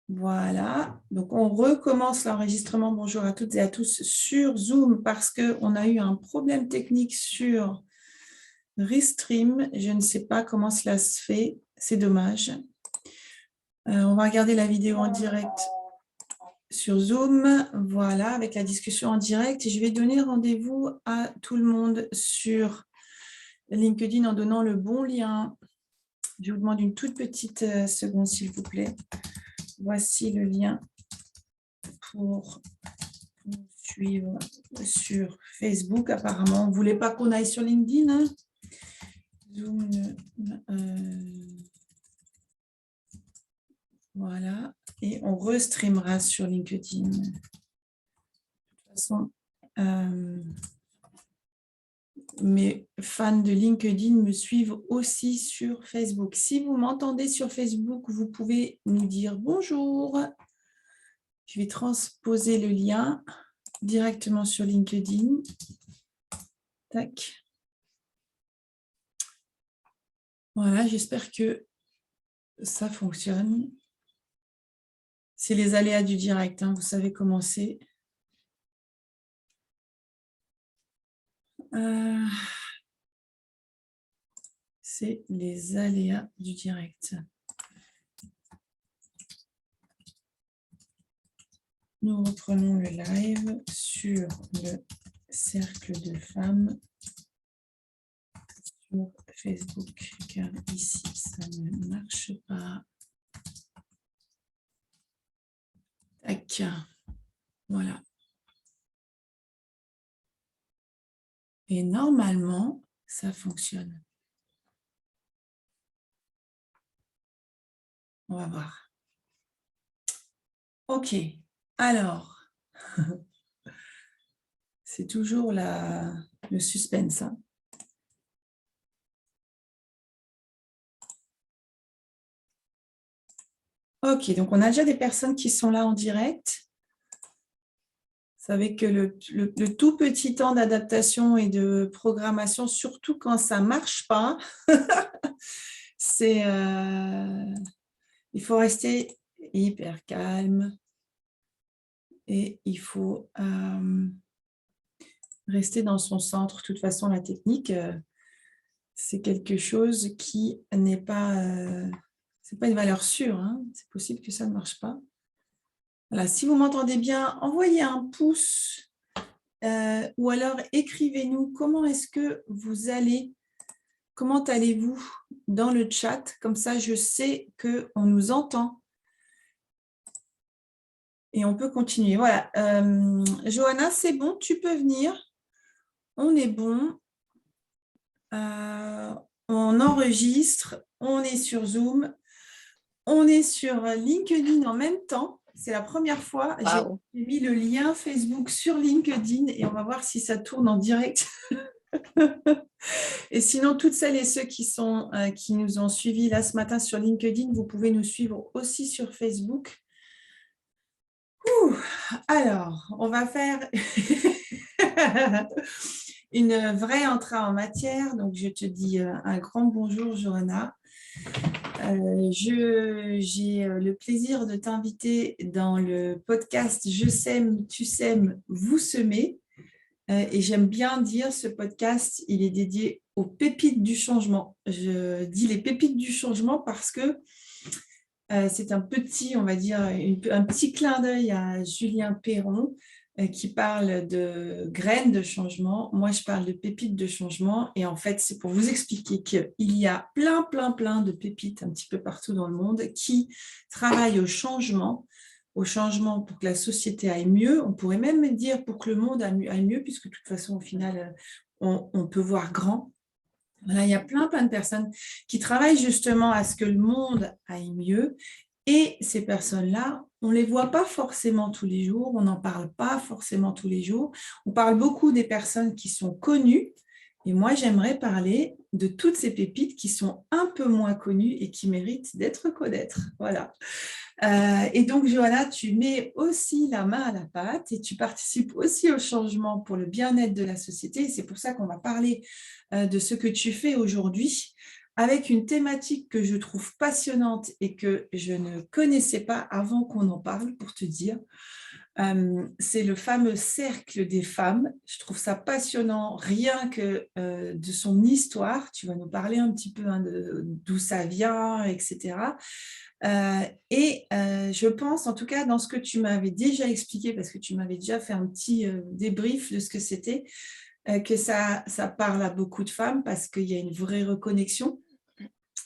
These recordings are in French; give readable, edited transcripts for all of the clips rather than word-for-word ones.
Voilà, donc on recommence l'enregistrement. Bonjour à toutes et à tous sur Zoom parce qu'on a eu un problème technique sur Restream. Je ne sais pas comment cela se fait, c'est dommage. On va regarder la vidéo en direct sur Zoom, voilà, avec la discussion en direct. Et je vais donner rendez-vous à tout le monde sur LinkedIn en donnant le bon lien. Je vous demande une toute petite seconde, s'il vous plaît. Voici le lien pour nous suivre sur Facebook. Apparemment, on ne voulait pas qu'on aille sur LinkedIn. Hein. Zoom, voilà. Et on restreamera sur LinkedIn. De toute façon, mes fans de LinkedIn me suivent aussi sur Facebook. Si vous m'entendez sur Facebook, vous pouvez nous dire bonjour. Je vais transposer le lien directement sur LinkedIn. Tac. Voilà, j'espère que ça fonctionne. C'est les aléas du direct, hein, vous savez comment c'est. C'est les aléas du direct. Nous reprenons le live sur le cercle de femmes sur Facebook, car ici, ça ne marche pas. Tac. Voilà. Et normalement, ça fonctionne. On va voir. OK. Alors, c'est toujours le suspense. Hein. OK, donc on a déjà des personnes qui sont là en direct. Vous savez que le tout petit temps d'adaptation et de programmation, surtout quand ça ne marche pas, il faut rester hyper calme et il faut rester dans son centre. De toute façon, la technique, c'est quelque chose qui n'est pas... c'est pas une valeur sûre. Hein. C'est possible que ça ne marche pas. Voilà, si vous m'entendez bien, envoyez un pouce ou alors écrivez-nous comment est-ce que vous allez, comment allez-vous dans le chat, comme ça je sais qu'on nous entend et on peut continuer. Voilà, Johanna, c'est bon, tu peux venir, on est bon, on enregistre, on est sur Zoom, on est sur LinkedIn en même temps. C'est la première fois. Wow. J'ai mis le lien Facebook sur LinkedIn et on va voir si ça tourne en direct. Et sinon, toutes celles et ceux qui nous ont suivis là ce matin sur LinkedIn, vous pouvez nous suivre aussi sur Facebook. Alors, on va faire une vraie entrée en matière. Donc, je te dis un grand bonjour, Johanna. J'ai le plaisir de t'inviter dans le podcast « Je sème, tu sèmes, vous semez ». Et j'aime bien dire, ce podcast, il est dédié aux pépites du changement. Je dis les pépites du changement parce que c'est un petit, on va dire, un petit clin d'œil à Julien Perron qui parle de graines de changement. Moi, je parle de pépites de changement. Et en fait, c'est pour vous expliquer qu'il y a plein de pépites un petit peu partout dans le monde qui travaillent au changement pour que la société aille mieux. On pourrait même dire pour que le monde aille mieux, puisque de toute façon, au final, on peut voir grand. Voilà, il y a plein de personnes qui travaillent justement à ce que le monde aille mieux. Et ces personnes-là, on ne les voit pas forcément tous les jours, on n'en parle pas forcément tous les jours. On parle beaucoup des personnes qui sont connues. Et moi, j'aimerais parler de toutes ces pépites qui sont un peu moins connues et qui méritent d'être connaître. Voilà. Et donc, Johanna, tu mets aussi la main à la pâte et tu participes aussi au changement pour le bien-être de la société. Et c'est pour ça qu'on va parler de ce que tu fais aujourd'hui avec une thématique que je trouve passionnante et que je ne connaissais pas avant qu'on en parle, pour te dire. C'est le fameux cercle des femmes. Je trouve ça passionnant, rien que de son histoire. Tu vas nous parler un petit peu d'où ça vient, etc. Je pense, en tout cas, dans ce que tu m'avais déjà expliqué, parce que tu m'avais déjà fait un petit débrief de ce que c'était, que ça parle à beaucoup de femmes parce qu'il y a une vraie reconnexion,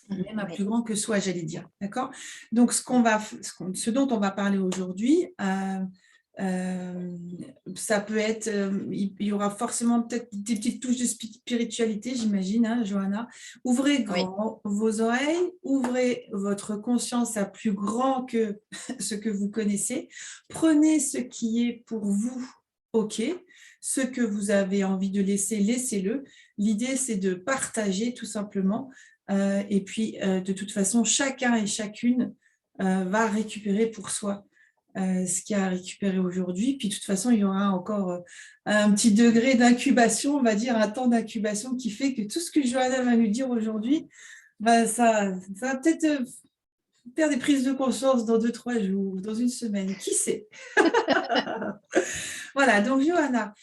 même à plus grand que soi, j'allais dire. D'accord? Donc, ce dont on va parler aujourd'hui, ça peut être, il y aura forcément peut-être des petites touches de spiritualité, j'imagine, hein, Johanna. Ouvrez grand vos oreilles, ouvrez votre conscience à plus grand que ce que vous connaissez. Prenez ce qui est pour vous OK. Ce que vous avez envie de laisser, laissez-le. L'idée, c'est de partager tout simplement. Et puis, de toute façon, chacun et chacune va récupérer pour soi ce qu'il y a à récupérer aujourd'hui. Puis, de toute façon, il y aura encore un petit degré d'incubation, on va dire, un temps d'incubation qui fait que tout ce que Johanna va nous dire aujourd'hui, ça va peut-être faire des prises de conscience dans 2-3 jours, dans une semaine, qui sait. Voilà, donc Johanna,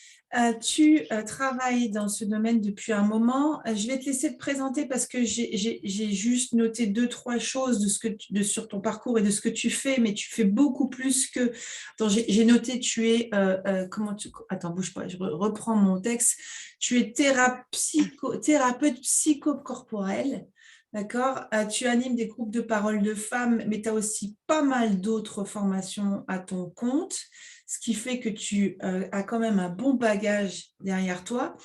tu travailles dans ce domaine depuis un moment. Je vais te laisser te présenter parce que j'ai juste noté 2-3 choses sur ton parcours et de ce que tu fais, mais tu fais beaucoup plus que… J'ai noté, tu es… Attends, bouge pas, je reprends mon texte. Tu es thérapeute psychocorporel. D'accord. Tu animes des groupes de parole de femmes, mais tu as aussi pas mal d'autres formations à ton compte, ce qui fait que tu as quand même un bon bagage derrière toi.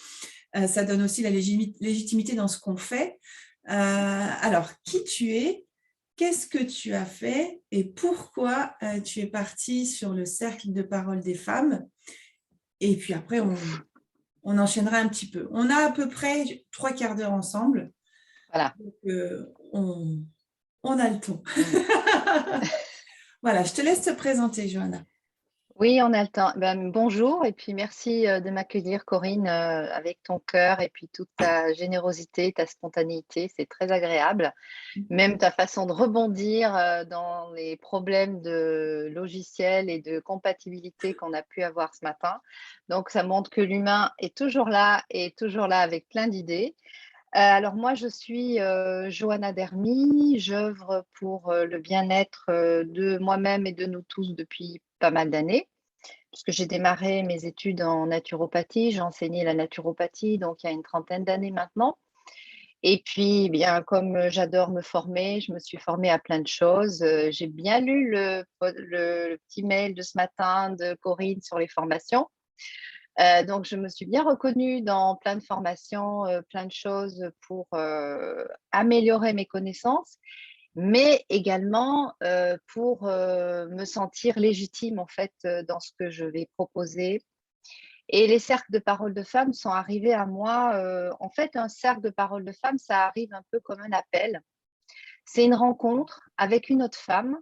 Ça donne aussi la légitimité dans ce qu'on fait. Alors, qui tu es, qu'est-ce que tu as fait et pourquoi tu es partie sur le cercle de parole des femmes? Et puis après, on enchaînera un petit peu. On a à peu près 3/4 d'heure ensemble. Voilà. Donc, on a le temps. Voilà, je te laisse te présenter, Johanna. Oui, on a le temps. Bonjour et puis merci de m'accueillir, Corinne, avec ton cœur et puis toute ta générosité, ta spontanéité. C'est très agréable. Même ta façon de rebondir dans les problèmes de logiciels et de compatibilité qu'on a pu avoir ce matin. Donc, ça montre que l'humain est toujours là et toujours là avec plein d'idées. Alors moi, je suis Johanna Dermy. J'œuvre pour le bien-être de moi-même et de nous tous depuis pas mal d'années, puisque j'ai démarré mes études en naturopathie. J'ai enseigné la naturopathie, donc il y a une 30aine d'années maintenant. Et puis, bien, comme j'adore me former, je me suis formée à plein de choses. J'ai bien lu le petit mail de ce matin de Corinne sur les formations. Donc, je me suis bien reconnue dans plein de formations, plein de choses pour améliorer mes connaissances, mais également pour me sentir légitime en fait dans ce que je vais proposer. Et les cercles de parole de femmes sont arrivés à moi. En fait, un cercle de parole de femmes, ça arrive un peu comme un appel. C'est une rencontre avec une autre femme.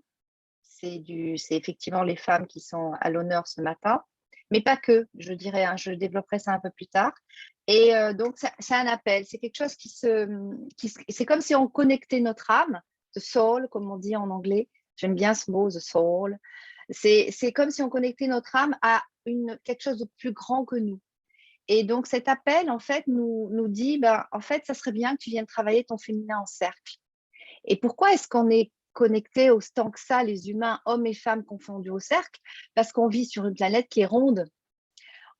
C'est effectivement les femmes qui sont à l'honneur ce matin, mais pas que, je dirais, hein, je développerai ça un peu plus tard. Et donc, c'est un appel, c'est quelque chose c'est comme si on connectait notre âme, the soul, comme on dit en anglais. J'aime bien ce mot, the soul. C'est comme si on connectait notre âme à quelque chose de plus grand que nous. Et donc, cet appel, en fait, nous dit, en fait, ça serait bien que tu viennes travailler ton féminin en cercle. Et pourquoi est-ce qu'on est connectés autant que ça, les humains, hommes et femmes confondus au cercle? Parce qu'on vit sur une planète qui est ronde.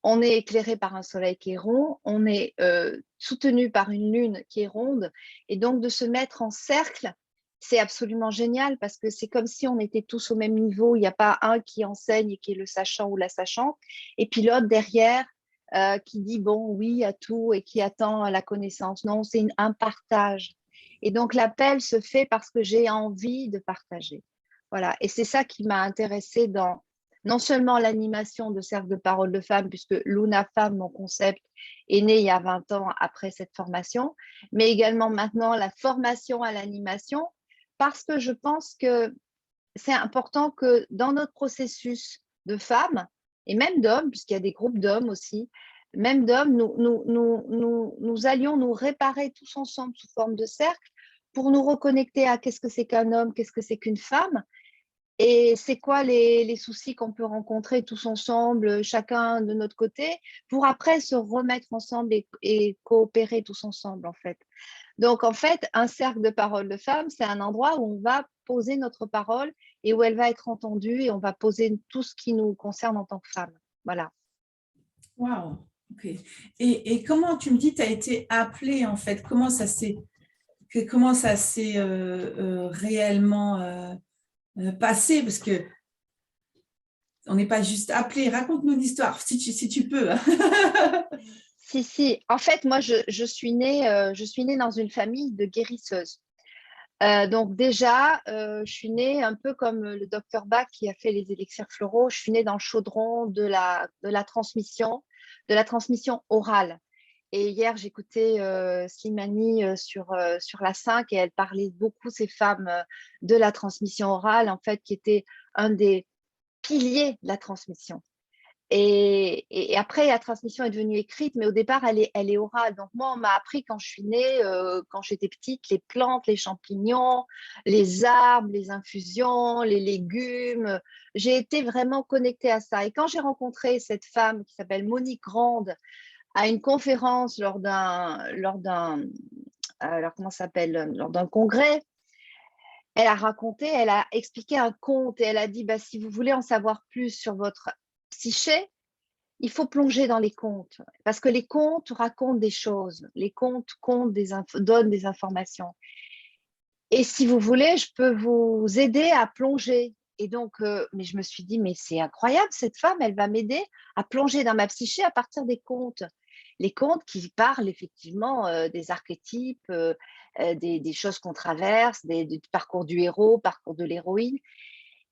On est éclairé par un soleil qui est rond, on est soutenu par une lune qui est ronde. Et donc, de se mettre en cercle, c'est absolument génial parce que c'est comme si on était tous au même niveau. Il n'y a pas un qui enseigne et qui est le sachant ou la sachante, et puis l'autre derrière qui dit bon, oui à tout et qui attend la connaissance. Non, c'est un partage. Et donc, l'appel se fait parce que j'ai envie de partager. Voilà. Et c'est ça qui m'a intéressée dans non seulement l'animation de cercle de parole de femmes, puisque Luna Femme, mon concept, est né il y a 20 ans après cette formation, mais également maintenant la formation à l'animation, parce que je pense que c'est important que dans notre processus de femmes, et même d'hommes, puisqu'il y a des groupes d'hommes aussi, même d'hommes, nous allions nous réparer tous ensemble sous forme de cercle pour nous reconnecter à qu'est-ce que c'est qu'un homme, qu'est-ce que c'est qu'une femme, et c'est quoi les soucis qu'on peut rencontrer tous ensemble, chacun de notre côté, pour après se remettre ensemble et coopérer tous ensemble, en fait. Donc, en fait, un cercle de parole de femmes, c'est un endroit où on va poser notre parole et où elle va être entendue et on va poser tout ce qui nous concerne en tant que femme. Voilà. Waouh, ok. Et comment tu me dis, tu as été appelée en fait? Comment ça s'est réellement passé? Parce que on n'est pas juste appelé. Raconte-nous l'histoire, si tu peux. Si, si. En fait, moi, je suis née dans une famille de guérisseuses. Donc déjà, je suis née un peu comme le docteur Bach qui a fait les élixirs floraux. Je suis née dans le chaudron de la transmission orale. Et hier, j'écoutais Slimani sur la 5 et elle parlait beaucoup, ces femmes, de la transmission orale, en fait, qui était un des piliers de la transmission. Et après, la transmission est devenue écrite, mais au départ, elle est orale. Donc, moi, on m'a appris quand je suis née, quand j'étais petite, les plantes, les champignons, les arbres, les infusions, les légumes. J'ai été vraiment connectée à ça. Et quand j'ai rencontré cette femme qui s'appelle Monique Grande à une conférence comment ça s'appelle, lors d'un congrès, elle a expliqué un conte et elle a dit, bah, si vous voulez en savoir plus sur votre psyché, il faut plonger dans les contes parce que les contes racontent des choses, les contes donnent des informations. Et si vous voulez, je peux vous aider à plonger. Et donc, mais je me suis dit, mais c'est incroyable, cette femme, elle va m'aider à plonger dans ma psyché à partir des contes. Les contes qui parlent effectivement des archétypes, des choses qu'on traverse, du parcours du héros, parcours de l'héroïne.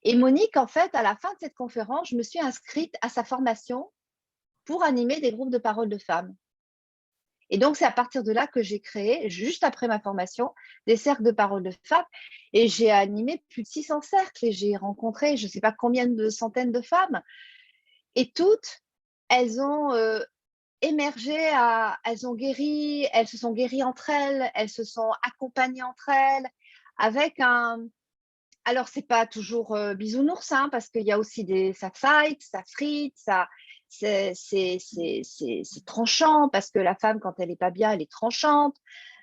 Et Monique, en fait, à la fin de cette conférence, je me suis inscrite à sa formation pour animer des groupes de parole de femmes. Et donc, c'est à partir de là que j'ai créé, juste après ma formation, des cercles de parole de femmes. Et j'ai animé plus de 600 cercles et j'ai rencontré je ne sais pas combien de centaines de femmes. Et toutes, elles ont émergé, elles ont guéri, elles se sont guéries entre elles, elles se sont accompagnées entre elles avec un… Alors, ce n'est pas toujours bisounours, hein, parce qu'il y a aussi ça fight, ça frite, c'est tranchant, parce que la femme, quand elle n'est pas bien, elle est tranchante.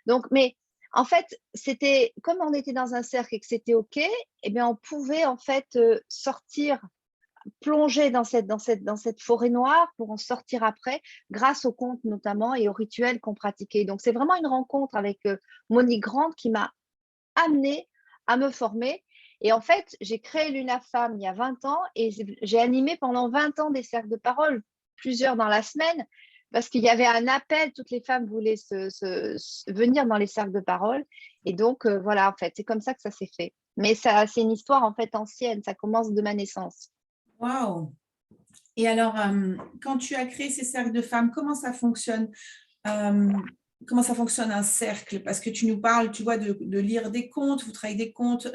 Donc, mais en fait, c'était comme on était dans un cercle et que c'était OK, eh bien, on pouvait en fait sortir, plonger dans cette forêt noire pour en sortir après, grâce aux contes notamment et aux rituels qu'on pratiquait. Donc, c'est vraiment une rencontre avec Monique Grande qui m'a amenée à me former. Et en fait, j'ai créé Luna Femme il y a 20 ans et j'ai animé pendant 20 ans des cercles de parole, plusieurs dans la semaine, parce qu'il y avait un appel, toutes les femmes voulaient venir dans les cercles de parole. Et donc, voilà, en fait, c'est comme ça que ça s'est fait. Mais ça, c'est une histoire en fait ancienne, ça commence de ma naissance. Waouh! Et alors, quand tu as créé ces cercles de femmes, comment ça fonctionne? Comment ça fonctionne un cercle? Parce que tu nous parles, tu vois, de lire des contes, vous travaillez des contes,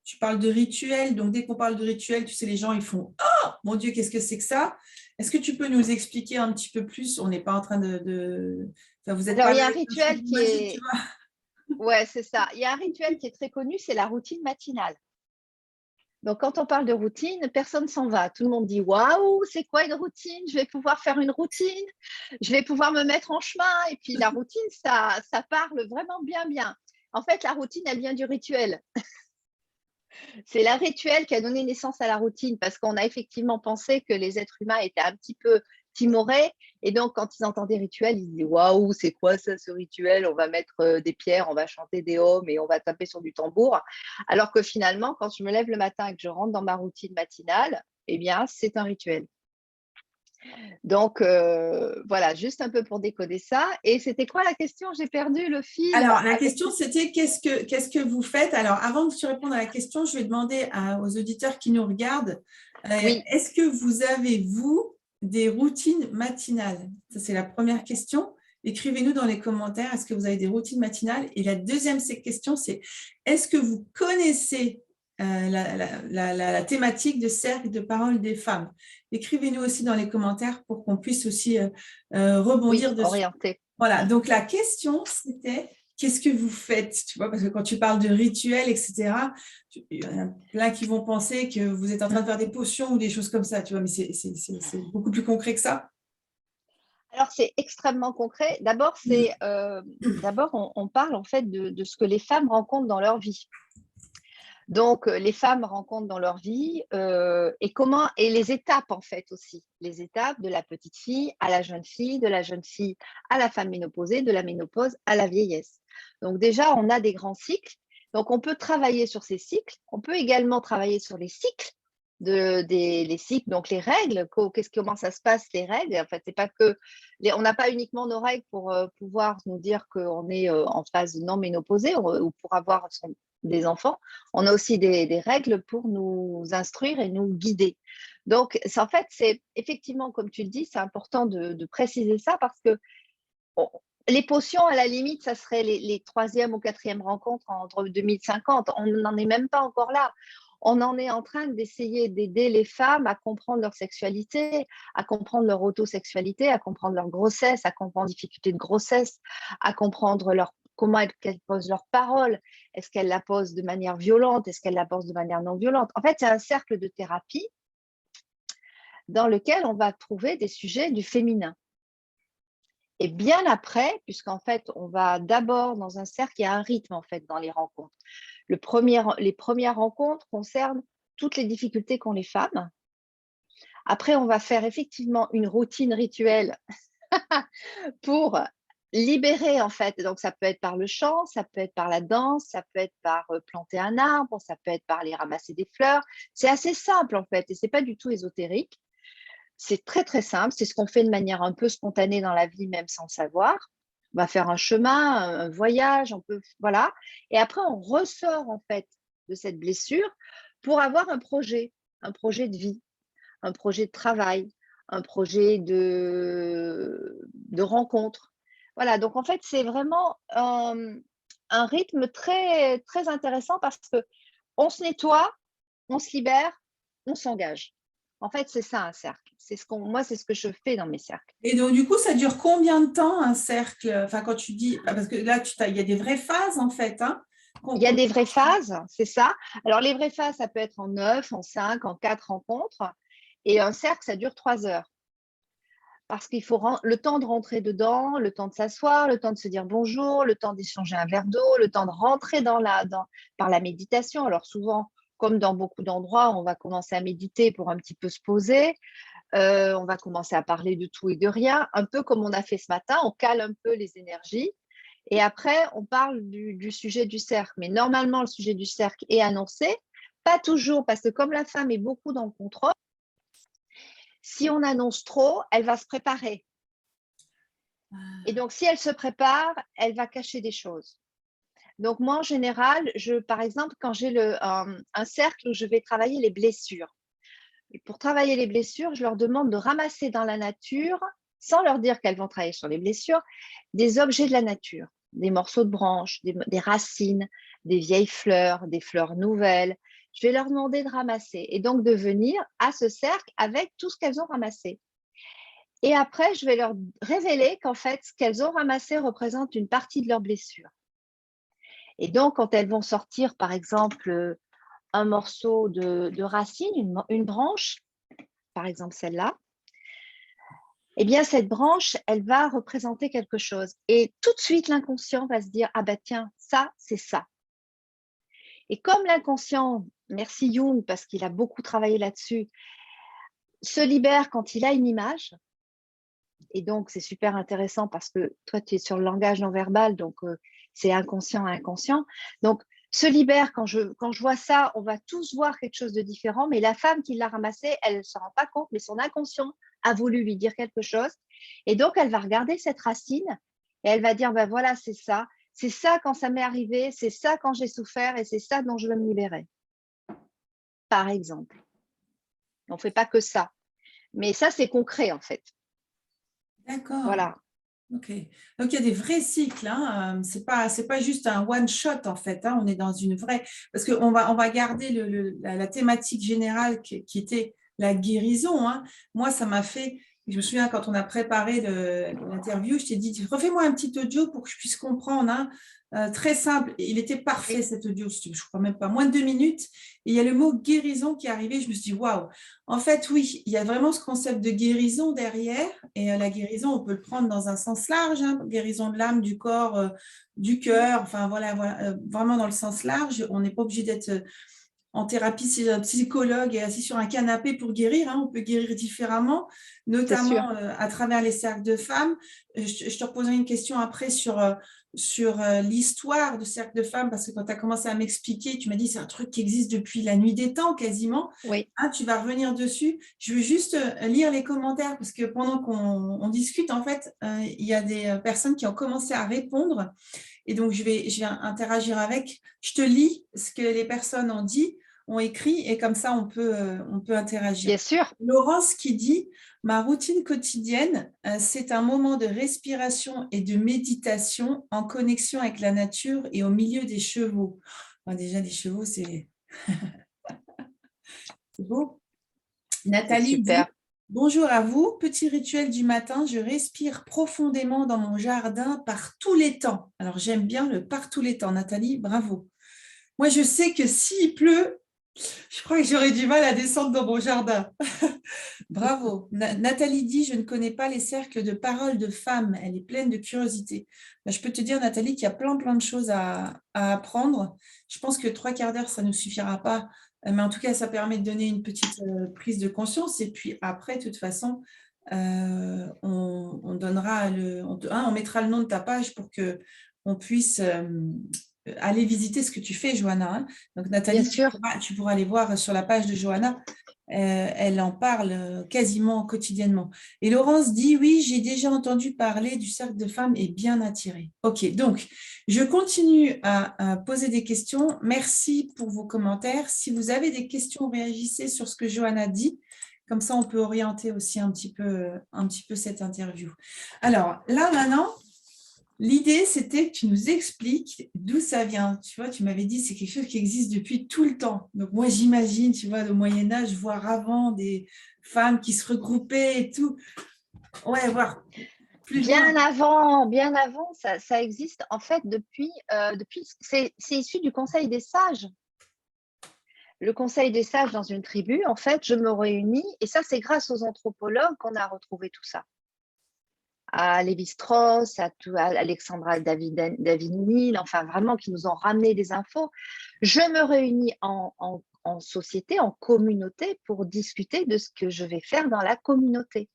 tu parles de rituels. Donc, dès qu'on parle de rituels, tu sais, les gens, ils font « Oh, mon Dieu, qu'est-ce que c'est que ça ?» Est-ce que tu peux nous expliquer un petit peu plus? On n'est pas en train Enfin, vous n'êtes Alors, pas il y là a un avec un rituel chapeau qui magique, tu est… vois. Ouais, c'est ça. Il y a un rituel qui est très connu, c'est la routine matinale. Donc, quand on parle de routine, personne s'en va. Tout le monde dit waouh, c'est quoi une routine? Je vais pouvoir faire une routine, je vais pouvoir me mettre en chemin. Et puis, la routine, ça parle vraiment bien, bien. En fait, la routine, elle vient du rituel. C'est la rituel qui a donné naissance à la routine parce qu'on a effectivement pensé que les êtres humains étaient un petit peu timorés. Et donc, quand ils entendaient rituel, ils disaient waouh, c'est quoi ça, ce rituel? On va mettre des pierres, on va chanter des hommes et on va taper sur du tambour. Alors que finalement, quand je me lève le matin et que je rentre dans ma routine matinale, eh bien, c'est un rituel. Donc, voilà, juste un peu pour décoder ça. Et c'était quoi la question? J'ai perdu le fil. Alors, la question, c'était qu'est-ce que vous faites? Alors, avant que tu répondes à la question, je vais demander aux auditeurs qui nous regardent, Oui, est-ce que vous avez, vous, des routines matinales? Ça, c'est la première question. Écrivez-nous dans les commentaires, est-ce que vous avez des routines matinales? Et la deuxième question, c'est est-ce que vous connaissez la thématique de cercle de parole des femmes? Écrivez-nous aussi dans les commentaires pour qu'on puisse aussi oui, rebondir dessus. orienté. Voilà, donc la question, c'était qu'est-ce que vous faites, tu vois, parce que quand tu parles de rituels, etc., il y en a plein qui vont penser que vous êtes en train de faire des potions ou des choses comme ça, tu vois, mais c'est beaucoup plus concret que ça. Alors, c'est extrêmement concret. D'abord, on parle en fait de ce que les femmes rencontrent dans leur vie. Donc, les femmes rencontrent dans leur vie et les étapes en fait aussi. Les étapes de la petite fille à la jeune fille, de la jeune fille à la femme ménopausée, de la ménopause à la vieillesse. Donc déjà, on a des grands cycles. Donc, on peut travailler sur ces cycles. On peut également travailler sur les cycles les cycles, donc les règles, comment ça se passe, les règles. En fait, c'est pas que on n'a pas uniquement nos règles pour pouvoir nous dire qu'on est en phase non ménopausée ou pour avoir des enfants. On a aussi des règles pour nous instruire et nous guider. Donc, en fait, c'est effectivement, comme tu le dis, c'est important de préciser ça parce que les potions, à la limite, ça serait les troisième ou quatrième rencontres entre 2050. On n'en est même pas encore là. On en est en train d'essayer d'aider les femmes à comprendre leur sexualité, à comprendre leur autosexualité, à comprendre leur grossesse, à comprendre les difficultés de grossesse, à comprendre comment elles posent leurs paroles. Est-ce qu'elles la posent de manière violente? Est-ce qu'elles la posent de manière non violente? En fait, c'est un cercle de thérapie dans lequel on va trouver des sujets du féminin. Et bien après, puisqu'en fait, on va d'abord dans un cercle, il y a un rythme en fait dans les rencontres. Les premières rencontres concernent toutes les difficultés qu'ont les femmes. Après, on va faire effectivement une routine rituelle pour libérer en fait. Donc, ça peut être par le chant, ça peut être par la danse, ça peut être par planter un arbre, ça peut être par aller ramasser des fleurs. C'est assez simple en fait et c'est pas du tout ésotérique. C'est très, très simple. C'est ce qu'on fait de manière un peu spontanée dans la vie, même sans le savoir. On va faire un chemin, un voyage, voilà. Et après, on ressort en fait de cette blessure pour avoir un projet de vie, un projet de travail, un projet de rencontre. Voilà. Donc, en fait, c'est vraiment un rythme très, très intéressant parce que on se nettoie, on se libère, on s'engage. En fait, c'est ça un cercle. Moi, c'est ce que je fais dans mes cercles. Et donc, du coup, ça dure combien de temps un cercle? Enfin, quand tu dis, parce que là, il y a des vraies phases en fait, hein. Il y a des vraies phases, c'est ça. Alors, les vraies phases, ça peut être en 9, en 5, en 4 rencontres. Et un cercle, ça dure 3 heures. Parce qu'il faut le temps de rentrer dedans, le temps de s'asseoir, le temps de se dire bonjour, le temps d'échanger un verre d'eau, le temps de rentrer par la méditation. Alors, souvent, comme dans beaucoup d'endroits, on va commencer à méditer pour un petit peu se poser. On va commencer à parler de tout et de rien, un peu comme on a fait ce matin, on cale un peu les énergies. Et après, on parle du sujet du cercle. Mais normalement, le sujet du cercle est annoncé. Pas toujours, parce que comme la femme est beaucoup dans le contrôle, si on annonce trop, elle va se préparer. Et donc, si elle se prépare, elle va cacher des choses. Donc, moi, en général, par exemple, quand j'ai un cercle où je vais travailler les blessures, et pour travailler les blessures, je leur demande de ramasser dans la nature, sans leur dire qu'elles vont travailler sur les blessures, des objets de la nature, des morceaux de branches, des racines, des vieilles fleurs, des fleurs nouvelles. Je vais leur demander de ramasser et donc de venir à ce cercle avec tout ce qu'elles ont ramassé. Et après, je vais leur révéler qu'en fait, ce qu'elles ont ramassé représente une partie de leur blessure. Et donc, quand elles vont sortir, par exemple, un morceau de racine, une branche, par exemple celle-là, eh bien, cette branche, elle va représenter quelque chose. Et tout de suite, l'inconscient va se dire, ah ben tiens, ça, c'est ça. Et comme l'inconscient, merci Jung, parce qu'il a beaucoup travaillé là-dessus, se libère quand il a une image, et donc c'est super intéressant parce que toi, tu es sur le langage non verbal, donc c'est inconscient à inconscient. Donc, se libère quand je vois ça, on va tous voir quelque chose de différent, mais la femme qui l'a ramassé, elle ne se rend pas compte, mais son inconscient a voulu lui dire quelque chose. Et donc, elle va regarder cette racine et elle va dire, ben voilà, c'est ça quand ça m'est arrivé, c'est ça quand j'ai souffert et c'est ça dont je veux me libérer. Par exemple. On ne fait pas que ça. Mais ça, c'est concret, en fait. D'accord. Voilà. Ok. Donc, il y a des vrais cycles. Hein. C'est pas juste un one-shot, en fait. Hein. On est dans une vraie… Parce qu'on va garder la thématique générale qui était la guérison. Hein. Moi, ça m'a fait… Je me souviens, quand on a préparé l'interview, je t'ai dit, refais-moi un petit audio pour que je puisse comprendre. Hein. très simple. Il était parfait, Oui. cet audio, je crois même pas, moins de 2 minutes. Et il y a le mot guérison qui est arrivé. Je me suis dit, waouh, en fait, oui, il y a vraiment ce concept de guérison derrière. Et la guérison, on peut le prendre dans un sens large, hein, guérison de l'âme, du corps, du cœur, enfin voilà, vraiment dans le sens large. On n'est pas obligé d'être en thérapie si un psychologue est assis sur un canapé pour guérir, hein. On peut guérir différemment, C'est sûr. notamment à travers les cercles de femmes. Je te reposerai une question après sur l'histoire de cercle de femmes, parce que quand tu as commencé à m'expliquer, tu m'as dit c'est un truc qui existe depuis la nuit des temps quasiment. Oui. Ah, tu vas revenir dessus. Je veux juste lire les commentaires, parce que pendant qu'on discute, en fait, il y a des personnes qui ont commencé à répondre. Et donc, je vais interagir avec. Je te lis ce que les personnes ont dit, ont écrit, et comme ça, on peut interagir. Bien sûr. Laurence qui dit, ma routine quotidienne, c'est un moment de respiration et de méditation en connexion avec la nature et au milieu des chevaux. Bon, déjà, les chevaux, c'est beau. C'est Nathalie dit, super. bonjour à vous, petit rituel du matin, je respire profondément dans mon jardin par tous les temps. Alors j'aime bien le par tous les temps, Nathalie, bravo. Moi, je sais que s'il pleut, je crois que j'aurais du mal à descendre dans mon jardin. Bravo. Nathalie dit, je ne connais pas les cercles de parole de femmes. Elle est pleine de curiosité. Ben, je peux te dire, Nathalie, qu'il y a plein de choses à apprendre. Je pense que 3/4 d'heure, ça ne nous suffira pas. Mais en tout cas, ça permet de donner une petite prise de conscience. Et puis après, de toute façon, on donnera on mettra le nom de ta page pour que on puisse aller visiter ce que tu fais, Johanna, hein. Donc, Bien Nathalie, sûr. tu pourras aller voir sur la page de Johanna. Elle en parle quasiment quotidiennement. Et Laurence dit, oui, j'ai déjà entendu parler du cercle de femmes et bien attiré. OK, donc, je continue à poser des questions. Merci pour vos commentaires. Si vous avez des questions, réagissez sur ce que Johanna dit. Comme ça, on peut orienter aussi un petit peu cette interview. Alors, là, maintenant, l'idée, c'était que tu nous expliques d'où ça vient. Tu vois, tu m'avais dit c'est quelque chose qui existe depuis tout le temps. Donc moi, j'imagine, tu vois, au Moyen-Âge, voire avant, des femmes qui se regroupaient et tout. Ouais, voir plus loin. Bien avant, ça existe en fait depuis c'est issu du Conseil des sages. Le Conseil des sages dans une tribu, en fait, je me réunis, et ça, c'est grâce aux anthropologues qu'on a retrouvé tout ça. À Lévi-Strauss, à Alexandra David-Néel, enfin vraiment qui nous ont ramené des infos. Je me réunis en société, en communauté, pour discuter de ce que je vais faire dans la communauté.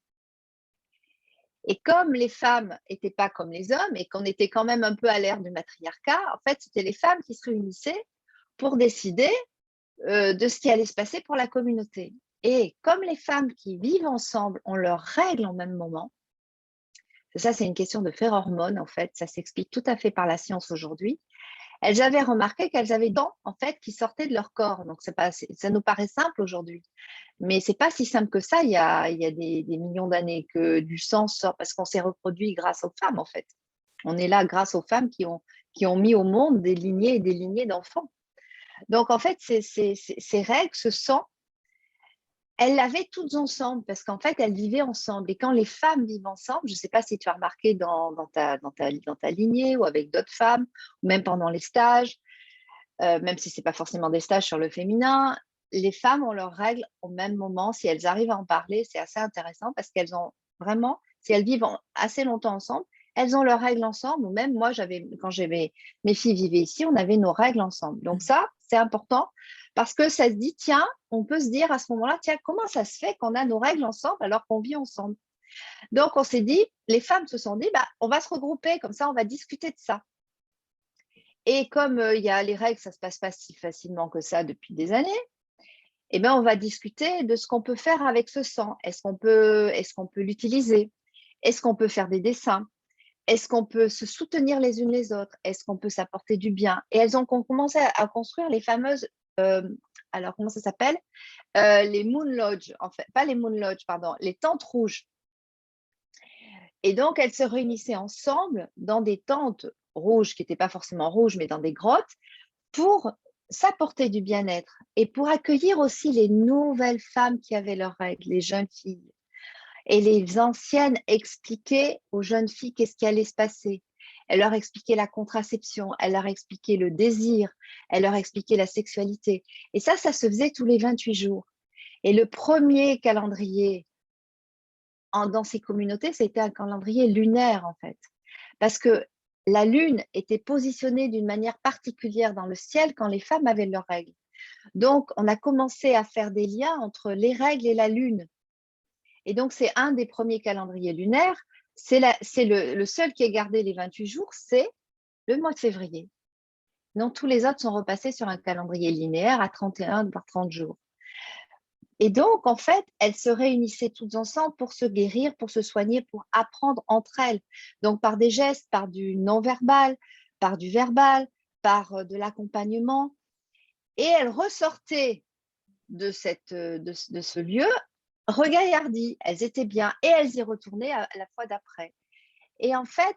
Et comme les femmes n'étaient pas comme les hommes et qu'on était quand même un peu à l'ère du matriarcat, en fait, c'était les femmes qui se réunissaient pour décider de ce qui allait se passer pour la communauté. Et comme les femmes qui vivent ensemble ont leurs règles en même moment, ça c'est une question de phéromone en fait, ça s'explique tout à fait par la science aujourd'hui. Elles avaient remarqué qu'elles avaient des dents en fait qui sortaient de leur corps. Donc ça nous paraît simple aujourd'hui, mais c'est pas si simple que ça. Il y a des millions d'années que du sang sort parce qu'on s'est reproduit grâce aux femmes en fait. On est là grâce aux femmes qui ont mis au monde des lignées et des lignées d'enfants. Donc en fait, ces règles, ce sang, elles l'avaient toutes ensemble parce qu'en fait, elles vivaient ensemble. Et quand les femmes vivent ensemble, je ne sais pas si tu as remarqué dans ta lignée ou avec d'autres femmes, ou même pendant les stages, même si ce n'est pas forcément des stages sur le féminin, les femmes ont leurs règles au même moment. Si elles arrivent à en parler, c'est assez intéressant parce qu'elles ont vraiment, si elles vivent assez longtemps ensemble, elles ont leurs règles ensemble. Ou même moi, quand mes filles vivaient ici, on avait nos règles ensemble. Donc ça, c'est important parce que ça se dit, tiens, on peut se dire à ce moment-là, tiens, comment ça se fait qu'on a nos règles ensemble alors qu'on vit ensemble? Donc on s'est dit, les femmes se sont dit, bah, on va se regrouper, comme ça on va discuter de ça. Et comme il y a les règles, ça ne se passe pas si facilement que ça depuis des années, eh bien, on va discuter de ce qu'on peut faire avec ce sang. Est-ce qu'on peut l'utiliser? Est-ce qu'on peut faire des dessins? Est-ce qu'on peut se soutenir les unes les autres? Est-ce qu'on peut s'apporter du bien? Et elles ont commencé à construire les fameuses, alors comment ça s'appelle? Les Moon Lodge, en fait, pas les Moon Lodge, pardon, les tentes rouges. Et donc, elles se réunissaient ensemble dans des tentes rouges, qui n'étaient pas forcément rouges, mais dans des grottes, pour s'apporter du bien-être et pour accueillir aussi les nouvelles femmes qui avaient leurs règles, les jeunes filles. Et les anciennes expliquaient aux jeunes filles qu'est-ce qui allait se passer. Elle leur expliquait la contraception, elle leur expliquait le désir, elle leur expliquait la sexualité. Et ça se faisait tous les 28 jours. Et le premier calendrier dans ces communautés, c'était un calendrier lunaire, en fait. Parce que la lune était positionnée d'une manière particulière dans le ciel quand les femmes avaient leurs règles. Donc, on a commencé à faire des liens entre les règles et la lune. Et donc, c'est un des premiers calendriers lunaires. C'est le seul qui est gardé les 28 jours, c'est le mois de février. Donc, tous les autres sont repassés sur un calendrier linéaire à 31 par 30 jours. Et donc, en fait, elles se réunissaient toutes ensemble pour se guérir, pour se soigner, pour apprendre entre elles. Donc, par des gestes, par du non-verbal, par du verbal, par de l'accompagnement. Et elles ressortaient de ce lieu regaillardies. Elles étaient bien et elles y retournaient à la fois d'après. Et en fait,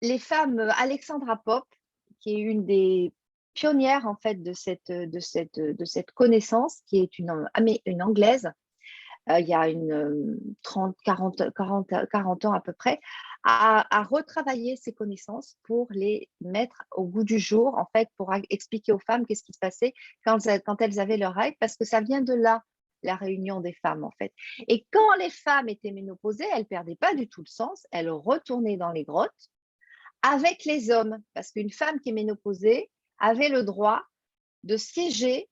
les femmes, Alexandra Pope, qui est une des pionnières en fait de cette connaissance, qui est une anglaise, il y a 40 ans à peu près, a retravaillé ces connaissances pour les mettre au goût du jour, en fait, pour expliquer aux femmes qu'est-ce qui se passait quand elles avaient leurs règles, parce que ça vient de là, la réunion des femmes, en fait. Et quand les femmes étaient ménopausées, elles ne perdaient pas du tout le sens, elles retournaient dans les grottes avec les hommes, parce qu'une femme qui est ménopausée avait le droit de siéger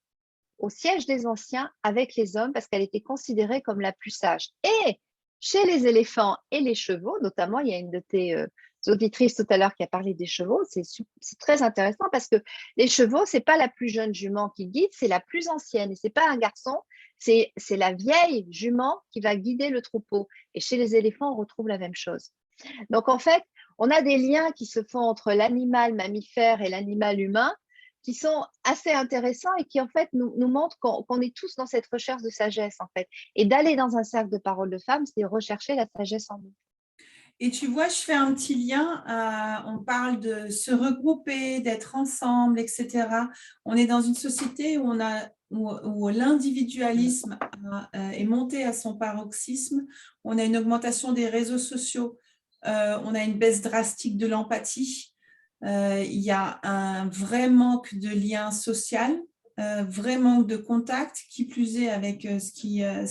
au siège des anciens avec les hommes parce qu'elle était considérée comme la plus sage. Et chez les éléphants et les chevaux, notamment, il y a une de tes auditrices tout à l'heure qui a parlé des chevaux, c'est très intéressant parce que les chevaux, ce n'est pas la plus jeune jument qui guide, c'est la plus ancienne. Et ce n'est pas un garçon, c'est la vieille jument qui va guider le troupeau. Et chez les éléphants, on retrouve la même chose. Donc, en fait, on a des liens qui se font entre l'animal mammifère et l'animal humain qui sont assez intéressants et qui, en fait, nous montrent qu'on est tous dans cette recherche de sagesse, en fait. Et d'aller dans un cercle de parole de femmes, c'est rechercher la sagesse en nous. Et tu vois, je fais un petit lien. On parle de se regrouper, d'être ensemble, etc. On est dans une société où l'individualisme est monté à son paroxysme. On a une augmentation des réseaux sociaux. On a une baisse drastique de l'empathie. Il y a un vrai manque de lien social, vrai manque de contact, qui plus est avec ce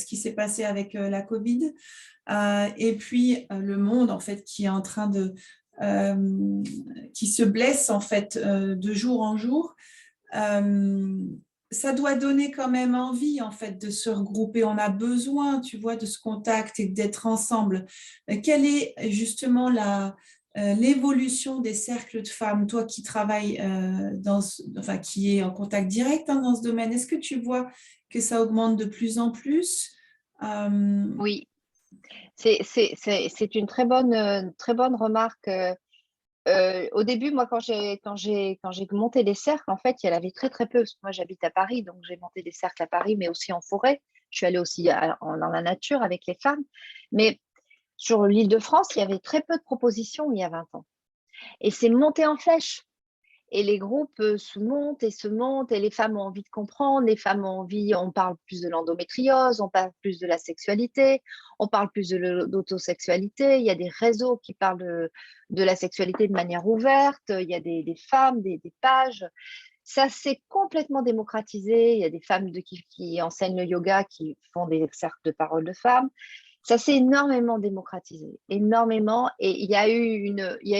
qui s'est passé avec la Covid. Et puis le monde en fait qui est en train qui se blesse en fait de jour en jour. Ça doit donner quand même envie en fait de se regrouper. On a besoin, tu vois, de ce contact et d'être ensemble. Quelle est justement l'évolution des cercles de femmes, toi qui travailles qui est en contact direct dans ce domaine? Est-ce que tu vois que ça augmente de plus en plus? Oui, c'est une très bonne remarque. Au début, moi, quand j'ai monté des cercles, en fait, il y en avait très, très peu. Parce que moi, j'habite à Paris, donc j'ai monté des cercles à Paris, mais aussi en forêt. Je suis allée aussi dans la nature avec les femmes. Mais sur l'Île-de-France, il y avait très peu de propositions il y a 20 ans. Et c'est monté en flèche. Et les groupes se montent, et les femmes ont envie de comprendre, les femmes ont envie, on parle plus de l'endométriose, on parle plus de la sexualité, on parle plus d'autosexualité, il y a des réseaux qui parlent de la sexualité de manière ouverte, il y a des femmes, des pages. Ça s'est complètement démocratisé, il y a des femmes qui enseignent le yoga, qui font des cercles de parole de femmes. Ça s'est énormément démocratisé, énormément. Et il y a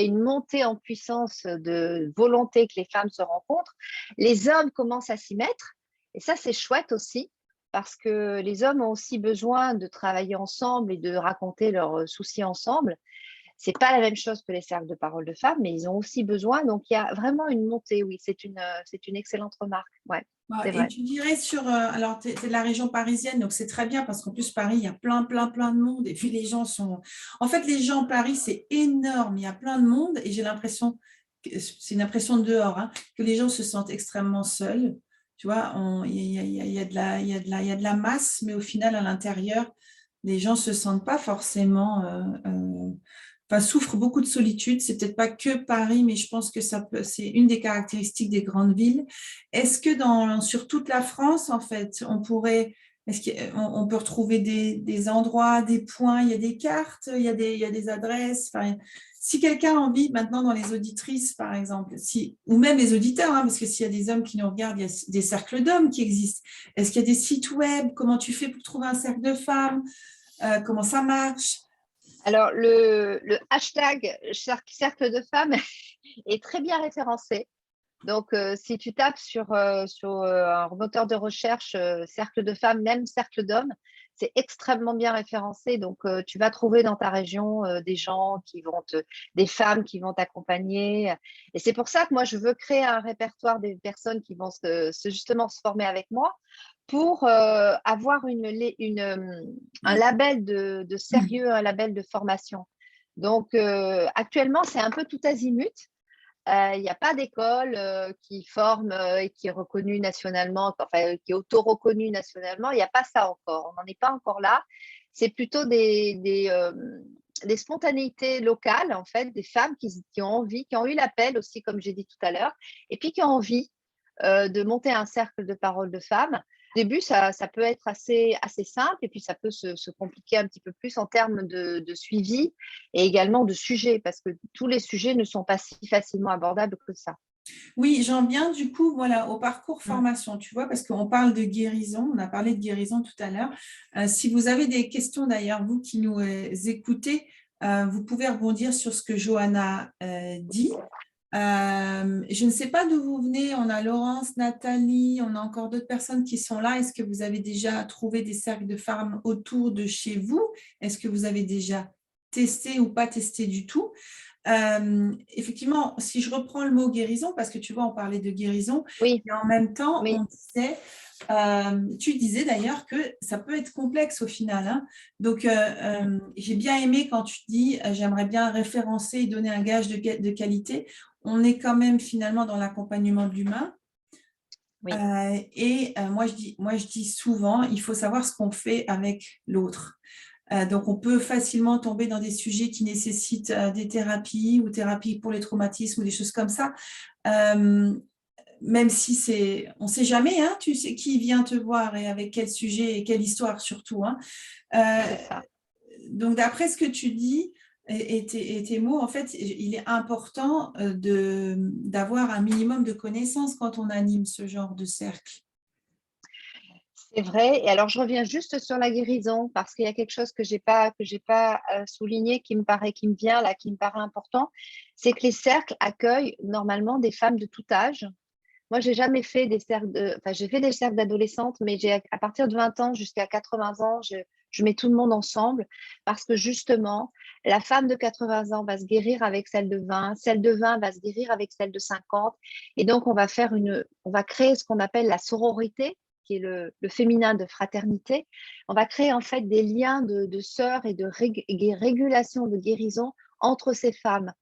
une montée en puissance de volonté que les femmes se rencontrent. Les hommes commencent à s'y mettre. Et ça, c'est chouette aussi, parce que les hommes ont aussi besoin de travailler ensemble et de raconter leurs soucis ensemble. C'est pas la même chose que les cercles de parole de femmes, mais ils ont aussi besoin. Donc, il y a vraiment une montée, oui. C'est une excellente remarque. Ouais, c'est Et vrai. tu dirais alors tu es de la région parisienne, donc c'est très bien parce qu'en plus Paris, il y a plein de monde et puis les gens sont… En fait, les gens, Paris, c'est énorme, il y a plein de monde et j'ai l'impression, c'est une impression de dehors, hein, que les gens se sentent extrêmement seuls. Tu vois, il y a de la masse, mais au final, à l'intérieur, les gens ne se sentent pas forcément… souffrent beaucoup de solitude. C'est peut-être pas que Paris, mais je pense que c'est une des caractéristiques des grandes villes. Est-ce que sur toute la France, en fait, est-ce qu'on peut retrouver des endroits, des points, il y a des cartes, il y a des adresses, enfin, Si quelqu'un a envie maintenant dans les auditrices, par exemple, ou même les auditeurs, hein, parce que s'il y a des hommes qui nous regardent, il y a des cercles d'hommes qui existent. Est-ce qu'il y a des sites web? Comment tu fais pour trouver un cercle de femmes? Comment ça marche? Alors, le hashtag cercle de femmes est très bien référencé. Donc, si tu tapes sur un moteur de recherche cercle de femmes, même cercle d'hommes, c'est extrêmement bien référencé. Donc, tu vas trouver dans ta région des femmes qui vont t'accompagner. Et c'est pour ça que moi, je veux créer un répertoire des personnes qui vont justement se former avec moi pour avoir un label de sérieux, un label de formation. Donc, actuellement, c'est un peu tout azimut. Il n'y a pas d'école qui forme et qui est reconnue nationalement, enfin, qui est auto-reconnue nationalement. Il n'y a pas ça encore. On n'en est pas encore là. C'est plutôt des spontanéités locales, en fait, des femmes qui ont envie, qui ont eu l'appel aussi, comme j'ai dit tout à l'heure, et puis qui ont envie de monter un cercle de parole de femmes. Au début, ça peut être assez simple et puis ça peut se compliquer un petit peu plus en termes de suivi et également de sujets parce que tous les sujets ne sont pas si facilement abordables que ça. Oui, j'en viens du coup voilà, au parcours formation, tu vois, parce qu'on parle de guérison, on a parlé de guérison tout à l'heure. Si vous avez des questions d'ailleurs, vous qui nous écoutez, vous pouvez rebondir sur ce que Johanna dit. Je ne sais pas d'où vous venez, on a Laurence, Nathalie, on a encore d'autres personnes qui sont là. Est-ce que vous avez déjà trouvé des cercles de femmes autour de chez vous? Est-ce que vous avez déjà testé ou pas testé du tout? Effectivement, si je reprends le mot guérison, parce que tu vois, on parlait de guérison, Oui, et en même temps, oui, on disait, tu disais d'ailleurs que ça peut être complexe au final, hein. Donc, j'ai bien aimé quand tu dis, j'aimerais bien référencer et donner un gage de qualité. On est quand même finalement dans l'accompagnement de l'humain. oui. Moi, je dis souvent, il faut savoir ce qu'on fait avec l'autre. Donc, on peut facilement tomber dans des sujets qui nécessitent des thérapies ou thérapies pour les traumatismes ou des choses comme ça. Même si on ne sait jamais, hein, tu sais qui vient te voir et avec quel sujet et quelle histoire surtout, hein. C'est ça. Donc, d'après ce que tu dis et tes mots, en fait, il est important d'avoir un minimum de connaissances quand on anime ce genre de cercle. C'est vrai. Et alors, je reviens juste sur la guérison parce qu'il y a quelque chose que j'ai pas souligné qui me vient là, qui me paraît important. C'est que les cercles accueillent normalement des femmes de tout âge. Moi, j'ai jamais fait des cercles enfin, j'ai fait des cercles d'adolescentes, mais à partir de 20 ans jusqu'à 80 ans, je mets tout le monde ensemble parce que justement, la femme de 80 ans va se guérir avec celle de 20 va se guérir avec celle de 50. Et donc, on va créer ce qu'on appelle la sororité, qui est le féminin de fraternité. On va créer en fait des liens de sœurs et de régulation, de guérison entre ces femmes.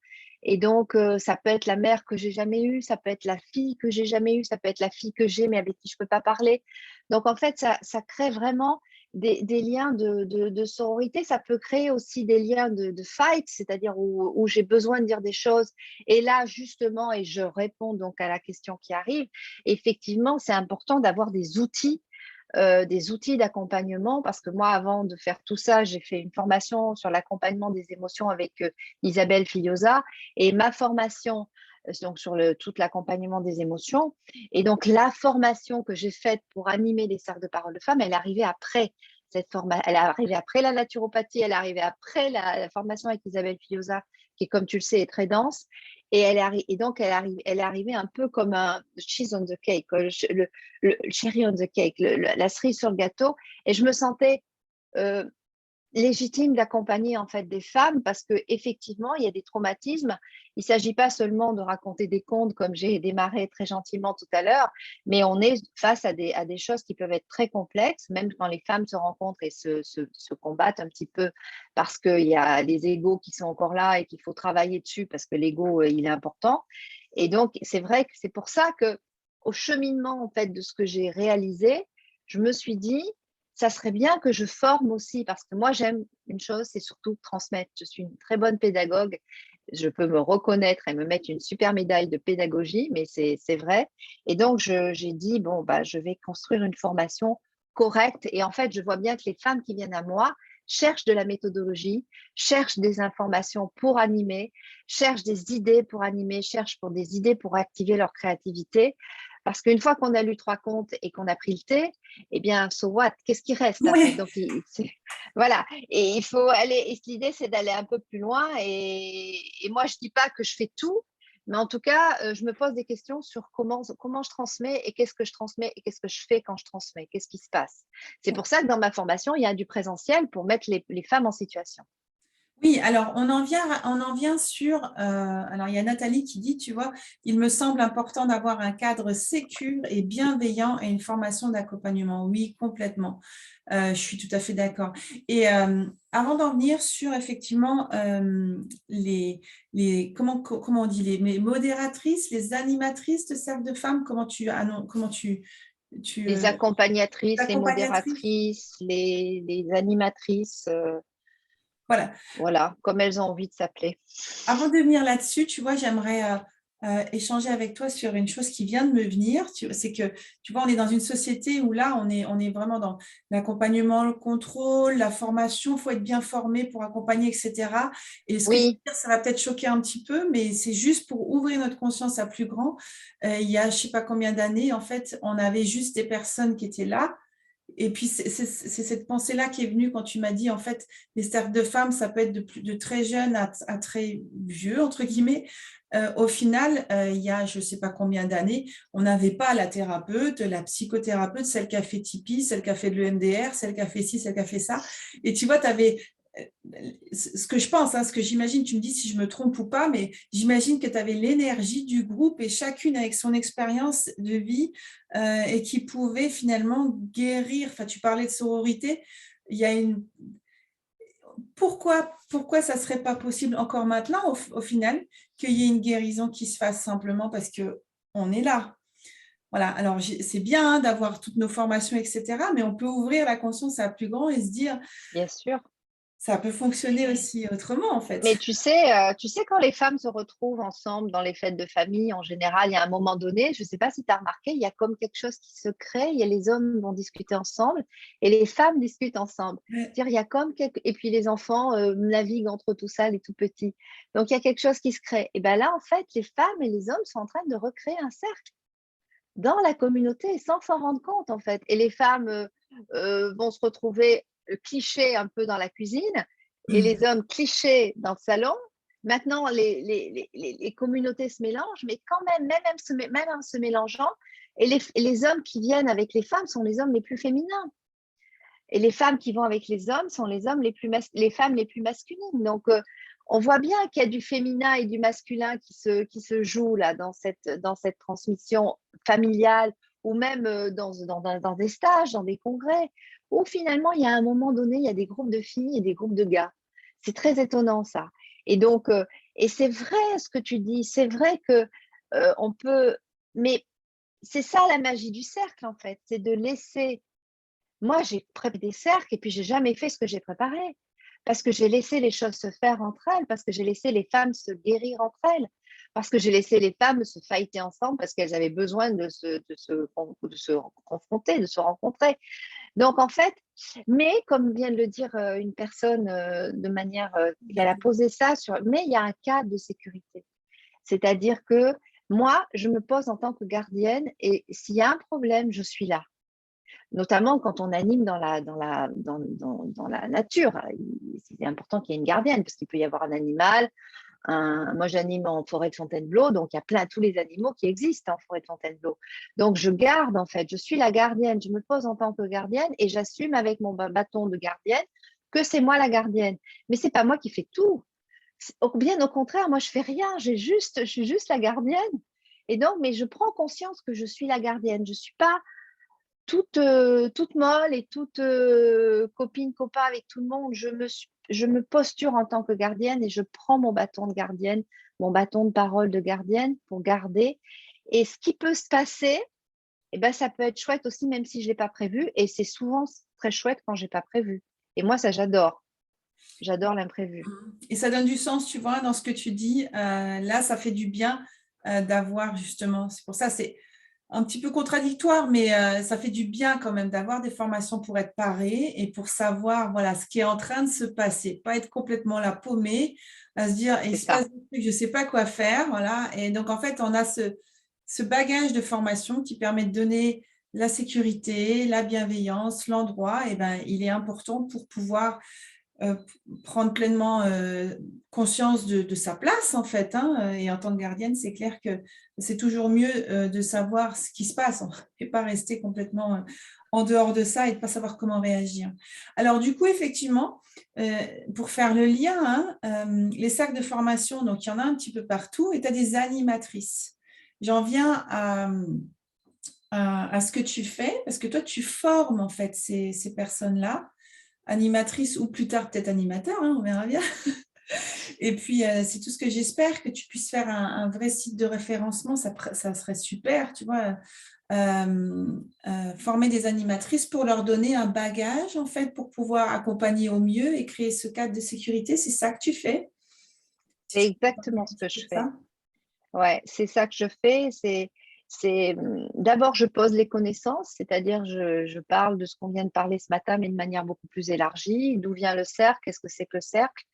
Et donc, ça peut être la mère que j'ai jamais eue, ça peut être la fille que j'ai jamais eue, ça peut être la fille que j'ai mais avec qui je peux pas parler. Donc, en fait, ça crée vraiment des liens de sororité. Ça peut créer aussi des liens de fight, c'est-à-dire où j'ai besoin de dire des choses. Et là, justement, et je réponds donc à la question qui arrive, effectivement, c'est important d'avoir des outils d'accompagnement, parce que moi, avant de faire tout ça, j'ai fait une formation sur l'accompagnement des émotions avec Isabelle Filiosa, et ma formation donc sur tout l'accompagnement des émotions. Et donc, la formation que j'ai faite pour animer les cercles de parole de femmes, elle est arrivée après elle est arrivée après la naturopathie, elle est arrivée après la formation avec Isabelle Filiosa, qui, comme tu le sais, est très dense. Et donc, elle est arrivée un peu comme un cheese on the cake, le cherry on the cake, la cerise sur le gâteau. Et je me sentais euh, légitime d'accompagner en fait des femmes parce que effectivement il y a des traumatismes. Il ne s'agit pas seulement de raconter des contes comme j'ai démarré très gentiment tout à l'heure, mais on est face à des choses qui peuvent être très complexes, même quand les femmes se rencontrent et se combattent un petit peu parce qu'il y a les égos qui sont encore là et qu'il faut travailler dessus parce que l'ego il est important. Et donc c'est vrai que c'est pour ça que au cheminement en fait de ce que j'ai réalisé, je me suis dit ça serait bien que je forme aussi, parce que moi, j'aime une chose, c'est surtout transmettre. Je suis une très bonne pédagogue. Je peux me reconnaître et me mettre une super médaille de pédagogie, mais c'est vrai. Et donc, j'ai dit, bon, bah, je vais construire une formation correct. Et en fait, je vois bien que les femmes qui viennent à moi cherchent de la méthodologie, cherchent des informations pour animer, cherchent des idées pour animer, cherchent pour des idées pour activer leur créativité. Parce qu'une fois qu'on a lu 3 contes et qu'on a pris le thé, eh bien, so what? Qu'est-ce qui reste après? Oui. Donc, voilà. Et il faut aller. Et l'idée, c'est d'aller un peu plus loin. Et moi, je dis pas que je fais tout, mais en tout cas, je me pose des questions sur comment je transmets et qu'est-ce que je transmets et qu'est-ce que je fais quand je transmets, qu'est-ce qui se passe. C'est pour ça que dans ma formation, il y a du présentiel pour mettre les femmes en situation. Oui, alors on en vient sur, alors il y a Nathalie qui dit, tu vois, il me semble important d'avoir un cadre sécure et bienveillant et une formation d'accompagnement. Oui, complètement. Je suis tout à fait d'accord. Et avant d'en venir sur effectivement comment on dit, les modératrices, les animatrices de cercle de femmes, Les accompagnatrices, les accompagnatrices, modératrices, les animatrices, voilà. voilà, comme elles ont envie de s'appeler. Avant de venir là-dessus, tu vois, j'aimerais échanger avec toi sur une chose qui vient de me venir. C'est que, tu vois, on est dans une société où là, on est vraiment dans l'accompagnement, le contrôle, la formation. Il faut être bien formé pour accompagner, etc. Et ce que je veux Oui, dire, ça va peut-être choquer un petit peu, mais c'est juste pour ouvrir notre conscience à plus grand. Il y a, je ne sais pas combien d'années, en fait, on avait juste des personnes qui étaient là. Et puis, c'est cette pensée-là qui est venue quand tu m'as dit, en fait, les cercles de femmes, ça peut être de très jeune à très vieux, entre guillemets. Au final, il y a je ne sais pas combien d'années, on n'avait pas la thérapeute, la psychothérapeute, celle qui a fait Tipeee, celle qui a fait de l'EMDR, celle qui a fait ci, celle qui a fait ça. Et tu vois, tu avais ce que je pense, hein, ce que j'imagine, tu me dis si je me trompe ou pas, mais j'imagine que tu avais l'énergie du groupe et chacune avec son expérience de vie et qui pouvait finalement guérir. Enfin, tu parlais de sororité. Il y a une. Pourquoi ça ne serait pas possible encore maintenant, au final, qu'il y ait une guérison qui se fasse simplement parce qu'on est là. Voilà, alors c'est bien hein, d'avoir toutes nos formations, etc., mais on peut ouvrir la conscience à plus grand et se dire, bien sûr. ça peut fonctionner aussi autrement, en fait. Mais tu sais, quand les femmes se retrouvent ensemble dans les fêtes de famille, en général, il y a un moment donné, je ne sais pas si tu as remarqué, il y a comme quelque chose qui se crée. Il y a les hommes vont discuter ensemble et les femmes discutent ensemble. Ouais. C'est-à-dire, il y a comme et puis les enfants naviguent entre tout ça, les tout petits. Donc, il y a quelque chose qui se crée. Et bien là, en fait, les femmes et les hommes sont en train de recréer un cercle dans la communauté sans s'en rendre compte, en fait. Et les femmes vont se retrouver clichés un peu dans la cuisine et les hommes clichés dans le salon. Maintenant, les communautés se mélangent, mais quand même en se mélangeant, et les hommes qui viennent avec les femmes sont les hommes les plus féminins. Et les femmes qui vont avec les hommes sont les femmes les plus masculines. Donc, on voit bien qu'il y a du féminin et du masculin qui se joue là dans cette transmission familiale ou même dans des stages, dans des congrès, où finalement, il y a un moment donné, il y a des groupes de filles et des groupes de gars. C'est très étonnant ça. Et donc, et c'est vrai ce que tu dis, c'est vrai que on peut, mais c'est ça la magie du cercle en fait, c'est de laisser moi, j'ai préparé des cercles et puis j'ai jamais fait ce que j'ai préparé. Parce que j'ai laissé les choses se faire entre elles, parce que j'ai laissé les femmes se guérir entre elles, parce que j'ai laissé les femmes se fighter ensemble, parce qu'elles avaient besoin de se confronter, de se rencontrer. Donc, en fait, mais comme vient de le dire une personne de manière, elle a posé ça sur, mais il y a un cadre de sécurité. C'est-à-dire que moi, je me pose en tant que gardienne et s'il y a un problème, je suis là notamment quand on anime dans la nature. C'est important qu'il y ait une gardienne, parce qu'il peut y avoir un animal. Moi, j'anime en forêt de Fontainebleau, donc il y a tous les animaux qui existent en forêt de Fontainebleau. Donc, je garde, en fait, je suis la gardienne, je me pose en tant que gardienne et j'assume avec mon bâton de gardienne que c'est moi la gardienne. Mais ce n'est pas moi qui fais tout. Bien au contraire, moi, je fais rien, je suis juste la gardienne. Et donc, mais je prends conscience que je suis la gardienne. Je ne suis pas toute molle et toute copine, copain avec tout le monde. Je me posture en tant que gardienne et je prends mon bâton de gardienne, mon bâton de parole de gardienne pour garder. Et ce qui peut se passer, eh ben, ça peut être chouette aussi, même si je ne l'ai pas prévu. Et c'est souvent très chouette quand je n'ai pas prévu. Et moi, ça, j'adore. J'adore l'imprévu. Et ça donne du sens, tu vois, dans ce que tu dis. Là, ça fait du bien d'avoir justement. C'est pour ça, un petit peu contradictoire, mais ça fait du bien quand même d'avoir des formations pour être paré et pour savoir voilà, ce qui est en train de se passer. Pas être complètement là paumé, à se dire, il C'est se passe ça. des trucs, je ne sais pas quoi faire. Voilà. Et donc, en fait, on a ce bagage de formation qui permet de donner la sécurité, la bienveillance, l'endroit. Et ben, il est important pour pouvoir euh, prendre pleinement conscience de sa place, en fait. Hein. Et en tant que gardienne, c'est clair que c'est toujours mieux de savoir ce qui se passe et pas rester complètement en dehors de ça et de ne pas savoir comment réagir. Alors, du coup, effectivement, pour faire le lien, hein, les cercles de formation, donc il y en a un petit peu partout, et tu as des animatrices. J'en viens à ce que tu fais, parce que toi, tu formes en fait ces personnes-là animatrice ou plus tard peut-être animateur, hein, on verra bien. Et puis, c'est tout ce que j'espère, que tu puisses faire un vrai site de référencement, ça serait super, tu vois, former des animatrices pour leur donner un bagage, en fait, pour pouvoir accompagner au mieux et créer ce cadre de sécurité. C'est ça que tu fais? Si C'est tu peux parler exactement un ce petit que peu je de fais. ça. Ouais, c'est ça que je fais. D'abord, je pose les connaissances, c'est-à-dire je parle de ce qu'on vient de parler ce matin, mais de manière beaucoup plus élargie. D'où vient le cercle? Qu'est-ce que c'est que le cercle?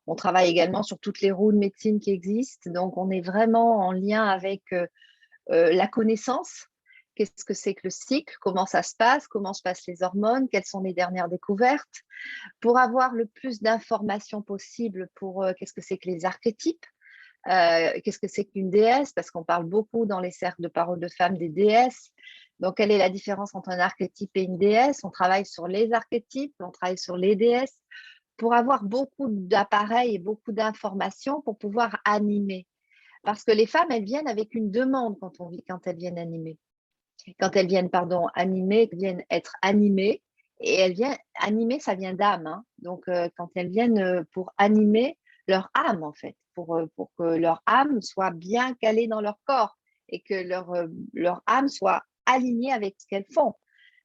On travaille également sur toutes les roues de médecine qui existent. Donc, on est vraiment en lien avec la connaissance. Qu'est-ce que c'est que le cycle? Comment ça se passe? Comment se passent les hormones? Quelles sont les dernières découvertes? Pour avoir le plus d'informations possible pour qu'est-ce que c'est que les archétypes? Qu'est-ce que c'est qu'une déesse? Parce qu'on parle beaucoup dans les cercles de parole de femmes des déesses. Donc, quelle est la différence entre un archétype et une déesse? On travaille sur les archétypes, on travaille sur les déesses pour avoir beaucoup d'appareils et beaucoup d'informations pour pouvoir animer. Parce que les femmes, elles viennent avec une demande quand elles viennent animer. Quand elles viennent, pardon, animer, elles viennent être animées. Et elles viennent animer, ça vient d'âme. Hein. Donc, quand elles viennent pour animer leur âme, en fait, pour que leur âme soit bien calée dans leur corps et que leur âme soit alignée avec ce qu'elles font.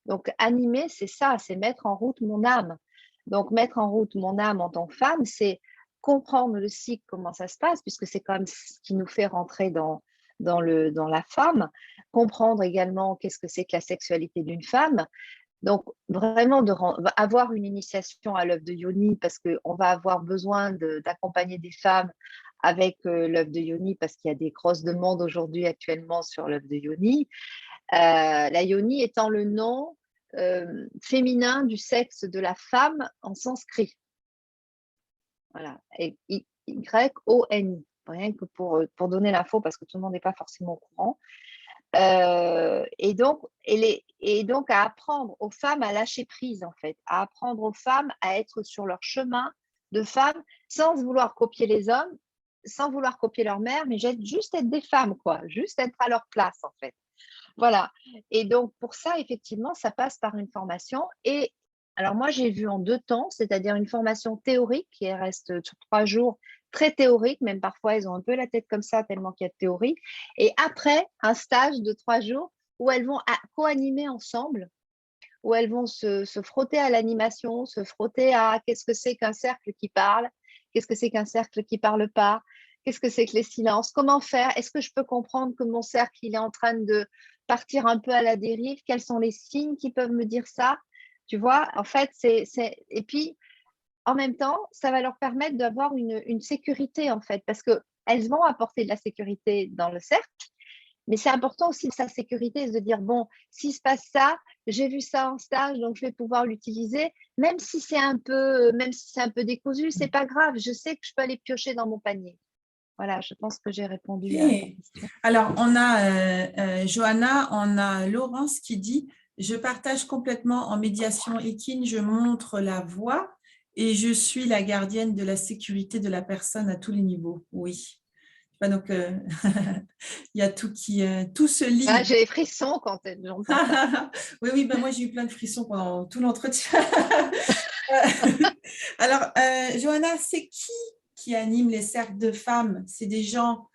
Donc, animer, c'est ça, c'est mettre en route mon âme. Donc, mettre en route mon âme en tant que femme, c'est comprendre le cycle, comment ça se passe, puisque c'est quand même ce qui nous fait rentrer dans la femme, comprendre également qu'est-ce que c'est que la sexualité d'une femme. Donc, vraiment, avoir une initiation à l'œuvre de Yoni, parce qu'on va avoir besoin d'accompagner des femmes avec l'œuvre de Yoni, parce qu'il y a des grosses demandes aujourd'hui actuellement sur l'œuvre de Yoni. La Yoni étant le nom féminin du sexe de la femme en sanskrit. Voilà, et Y-O-N-I, rien que pour donner l'info, parce que tout le monde n'est pas forcément au courant. Et donc à apprendre aux femmes à lâcher prise, en fait, à apprendre aux femmes à être sur leur chemin de femmes sans vouloir copier les hommes, sans vouloir copier leur mère, mais juste être des femmes, quoi, juste être à leur place, en fait. Voilà. Et donc, pour ça, effectivement, ça passe par une formation. Et alors, moi, j'ai vu en 2 temps, c'est-à-dire une formation théorique qui reste sur 3 jours, très théorique, même parfois, ils ont un peu la tête comme ça, tellement qu'il y a de théorie. Et après, un stage de 3 jours où elles vont co-animer ensemble, où elles vont se frotter à l'animation, se frotter à qu'est-ce que c'est qu'un cercle qui parle, qu'est-ce que c'est qu'un cercle qui parle pas, qu'est-ce que c'est que les silences, comment faire, est-ce que je peux comprendre que mon cercle il est en train de partir un peu à la dérive, quels sont les signes qui peuvent me dire ça, tu vois, en fait, et puis en même temps, ça va leur permettre d'avoir une sécurité, en fait, parce qu'elles vont apporter de la sécurité dans le cercle, mais c'est important aussi de sa sécurité, de dire, bon, s'il se passe ça, j'ai vu ça en stage, donc je vais pouvoir l'utiliser, même si c'est un peu décousu, c'est pas grave, je sais que je peux aller piocher dans mon panier. Voilà, je pense que j'ai répondu à ta Ok. question. Alors, on a Johanna, on a Laurence qui dit, je partage complètement en médiation équine, je montre la voie et je suis la gardienne de la sécurité de la personne à tous les niveaux. Oui. Donc, il y a tout se Ah, lie. j'ai les frissons quand j'entends ça. Oui, oui, ben moi j'ai eu plein de frissons pendant tout l'entretien. Alors, Johanna, c'est qui anime les cercles de femmes? C'est des gens,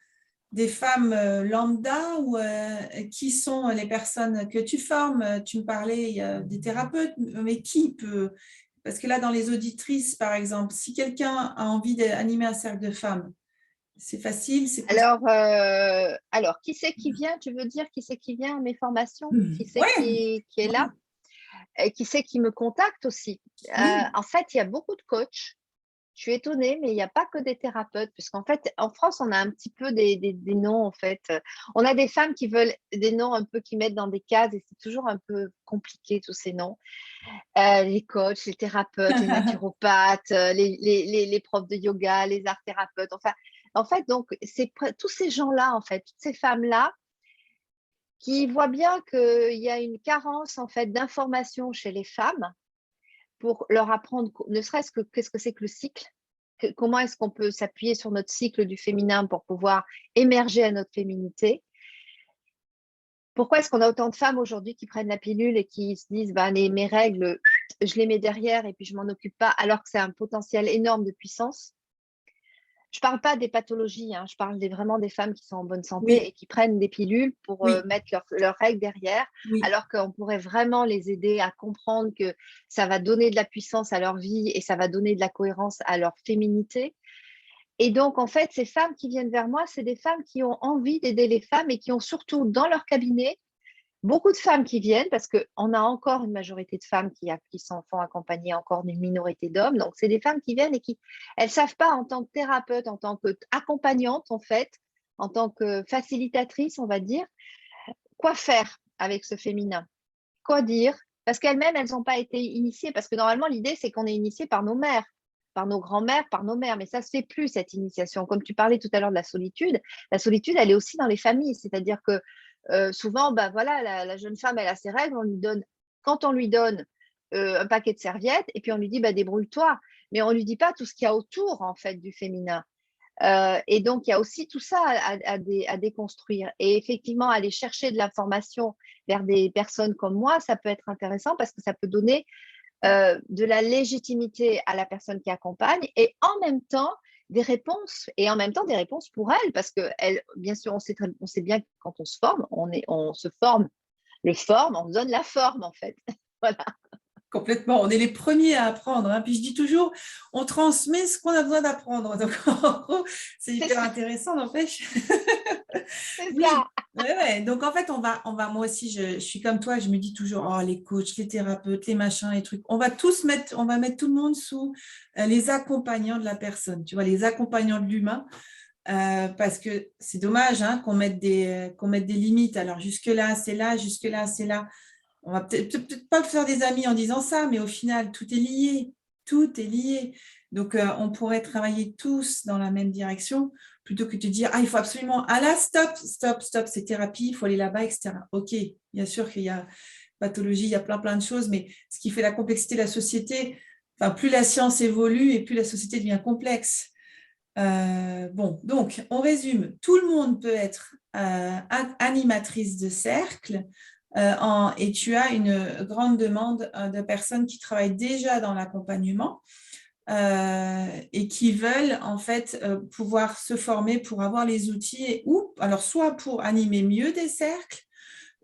des femmes lambda ou qui sont les personnes que tu formes? Tu me parlais, il y a des thérapeutes, mais qui peut? Parce que là, dans les auditrices, par exemple, si quelqu'un a envie d'animer un cercle de femmes, C'est facile, c'est possible. Alors, qui c'est qui vient? Tu veux dire qui c'est qui vient à mes formations? Qui c'est Ouais, qui est là? ouais, Et qui c'est qui me contacte aussi? oui, En fait, il y a beaucoup de coachs. Je suis étonnée, mais il n'y a pas que des thérapeutes, puisqu'en fait, en France, on a un petit peu des noms, en fait. On a des femmes qui veulent des noms un peu qui mettent dans des cases, et c'est toujours un peu compliqué, tous ces noms. Les coachs, les thérapeutes, les naturopathes, les profs de yoga, les art thérapeutes. Enfin, en fait, donc, c'est tous ces gens-là, en fait, toutes ces femmes-là, qui voient bien qu'il y a une carence, en fait, d'information chez les femmes pour leur apprendre, ne serait-ce que qu'est-ce que c'est que le cycle, comment est-ce qu'on peut s'appuyer sur notre cycle du féminin pour pouvoir émerger à notre féminité. Pourquoi est-ce qu'on a autant de femmes aujourd'hui qui prennent la pilule et qui se disent bah, mes règles, je les mets derrière et puis je m'en occupe pas, alors que c'est un potentiel énorme de puissance. Je ne parle pas des pathologies, hein, je parle vraiment des femmes qui sont en bonne santé oui, et qui prennent des pilules pour oui, mettre leurs règles derrière, oui. alors qu'on pourrait vraiment les aider à comprendre que ça va donner de la puissance à leur vie et ça va donner de la cohérence à leur féminité. Et donc, en fait, ces femmes qui viennent vers moi, c'est des femmes qui ont envie d'aider les femmes et qui ont surtout dans leur cabinet beaucoup de femmes qui viennent parce qu'on a encore une majorité de femmes qui s'en font accompagner encore d'une minorité d'hommes. Donc, c'est des femmes qui viennent et qui, elles ne savent pas en tant que thérapeute, en tant qu'accompagnante, en fait, en tant que facilitatrice, on va dire, quoi faire avec ce féminin, quoi dire, parce qu'elles-mêmes, elles n'ont pas été initiées, parce que normalement, l'idée, c'est qu'on est initié par nos mères, par nos grands-mères, par nos mères, mais ça ne se fait plus, cette initiation. Comme tu parlais tout à l'heure de la solitude, elle est aussi dans les familles, c'est-à-dire que souvent, bah, voilà, la jeune femme, elle a ses règles, quand on lui donne un paquet de serviettes, et puis on lui dit, bah, débrouille-toi, mais on ne lui dit pas tout ce qu'il y a autour, en fait, du féminin. Et donc, il y a aussi tout ça à déconstruire. Et effectivement, aller chercher de l'information vers des personnes comme moi, ça peut être intéressant parce que ça peut donner de la légitimité à la personne qui accompagne et en même temps des réponses, et en même temps des réponses pour elle, parce que elle, bien sûr, on sait bien que quand on se forme, on se forme, on se donne la forme en fait. Voilà. Complètement. On est les premiers à apprendre, hein. Puis je dis toujours, on transmet ce qu'on a besoin d'apprendre. Donc, en gros, c'est C'est hyper ça, intéressant, n'empêche. c'est Oui. ça. Ouais, ouais. Donc, en fait, moi aussi, je suis comme toi, je me dis toujours, oh, les coachs, les thérapeutes, les machins, les trucs. On va mettre tout le monde sous les accompagnants de la personne, tu vois, les accompagnants de l'humain. Parce que c'est dommage, hein, qu'on mette des limites. Alors, jusque-là, c'est là, jusque-là, c'est là. On va peut-être pas faire des amis en disant ça, mais au final, tout est lié. Tout est lié. Donc, on pourrait travailler tous dans la même direction plutôt que de dire, ah, il faut absolument, ah là, stop, stop, stop, c'est thérapie, il faut aller là-bas, etc. OK, bien sûr qu'il y a pathologie, il y a plein, plein de choses, mais ce qui fait la complexité de la société, enfin, plus la science évolue et plus la société devient complexe. Bon, donc, on résume. Tout le monde peut être animatrice de cercle et tu as une grande demande de personnes qui travaillent déjà dans l'accompagnement et qui veulent en fait pouvoir se former pour avoir les outils ou alors soit pour animer mieux des cercles,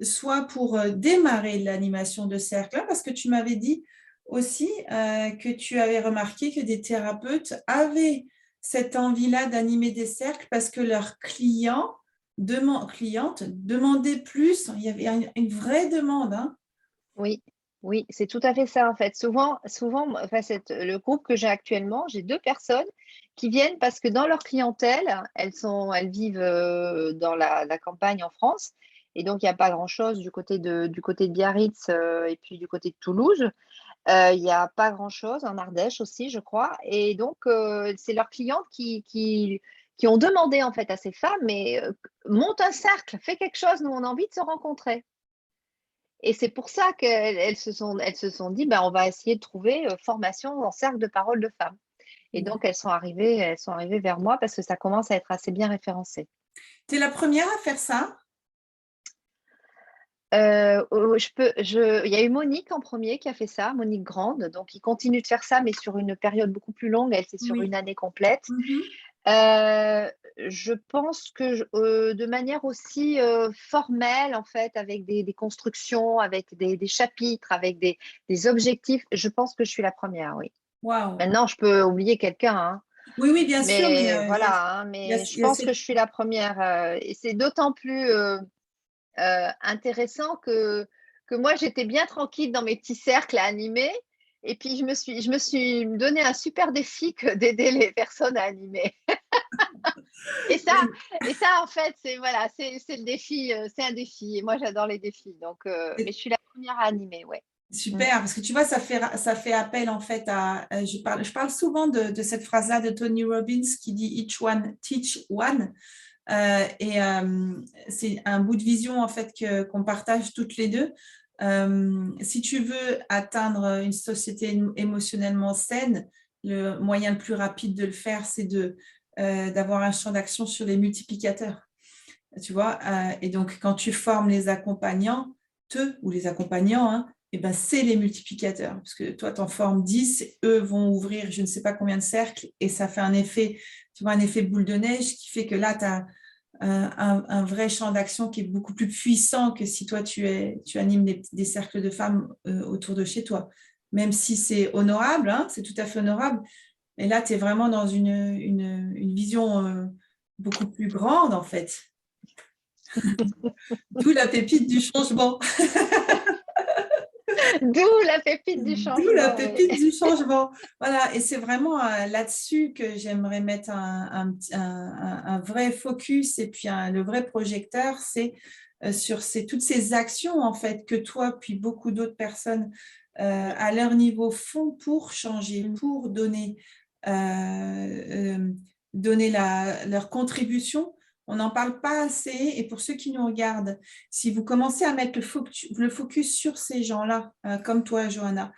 soit pour démarrer l'animation de cercle, hein, parce que tu m'avais dit aussi que tu avais remarqué que des thérapeutes avaient cette envie-là d'animer des cercles parce que leurs clientes demandaient plus. Il y avait une vraie demande. Hein. Oui, oui, c'est tout à fait ça en fait. Souvent, enfin, le groupe que j'ai actuellement, j'ai deux personnes qui viennent parce que dans leur clientèle, elles vivent dans la campagne en France, et donc il n'y a pas grand-chose du côté de Biarritz et puis du côté de Toulouse. Il n'y a pas grand-chose en Ardèche aussi, je crois. Et donc, c'est leurs clientes qui ont demandé en fait à ces femmes, mais monte un cercle, fais quelque chose, nous on a envie de se rencontrer. Et c'est pour ça qu'elles se sont dit, ben, on va essayer de trouver formation en cercle de parole de femmes. Et donc, elles sont arrivées vers moi parce que ça commence à être assez bien référencé. Tu es la première à faire ça? Il y a eu Monique en premier qui a fait ça, Monique Grande. Donc, il continue de faire ça, mais sur une période beaucoup plus longue. Elle, c'est sur Oui. une année complète. Mhm. Je pense que de manière aussi formelle, en fait, avec des constructions, avec des chapitres, avec des objectifs, je pense que je suis la première, oui. Waouh. Maintenant, je peux oublier quelqu'un, hein. Oui, oui, bien sûr, mais Mais voilà, hein, il y a, mais je il y a pense que cette... je suis la première. Et c'est d'autant plus intéressant que moi, j'étais bien tranquille dans mes petits cercles à animer. Et puis, je me suis donné un super défi que d'aider les personnes à animer. Et ça, Oui. et ça en fait, c'est voilà, c'est le défi, c'est un défi. Et moi, j'adore les défis. Donc, mais je suis la première à animer, ouais. Mm. Super, parce que tu vois, ça fait appel en fait je parle souvent de cette phrase-là de Tony Robbins qui dit Each one teach one. C'est un bout de vision en fait qu'on partage toutes les deux. Si tu veux atteindre une société émotionnellement saine, le moyen le plus rapide de le faire, c'est d'avoir un champ d'action sur les multiplicateurs. Tu vois, et donc quand tu formes les accompagnants, ou les accompagnants, hein, et ben, c'est les multiplicateurs. Parce que toi, tu en formes 10, eux vont ouvrir je ne sais pas combien de cercles et ça fait un effet, tu vois, un effet boule de neige qui fait que là, tu as un vrai champ d'action qui est beaucoup plus puissant que si toi, tu animes des cercles de femmes autour de chez toi. Même si c'est honorable, hein, c'est tout à fait honorable. Et là, tu es vraiment dans une vision beaucoup plus grande, en fait. D'où la pépite du changement. D'où la pépite du D'où la changement, oui. pépite du changement. Voilà, et c'est vraiment là-dessus que j'aimerais mettre un vrai focus et puis le vrai projecteur, c'est sur toutes ces actions en fait que toi, puis beaucoup d'autres personnes à leur niveau font pour changer, Mm. pour donner leur contribution. On n'en parle pas assez et pour ceux qui nous regardent, si vous commencez à mettre le focus sur ces gens-là, comme toi, Johanna,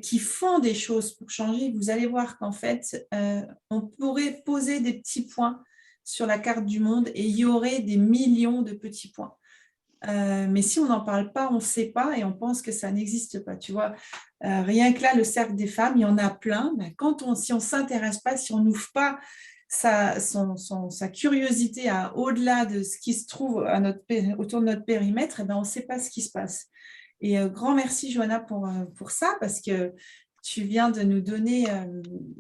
qui font des choses pour changer, vous allez voir qu'en fait, on pourrait poser des petits points sur la carte du monde et il y aurait des millions de petits points. Mais si on n'en parle pas, on ne sait pas et on pense que ça n'existe pas. Tu vois, rien que là, le cercle des femmes, il y en a plein. Ben, si on ne s'intéresse pas, si on n'ouvre pas sa curiosité au-delà de ce qui se trouve autour de notre périmètre, eh ben, on ne sait pas ce qui se passe. Et grand merci, Johanna, pour ça, parce que tu viens de nous donner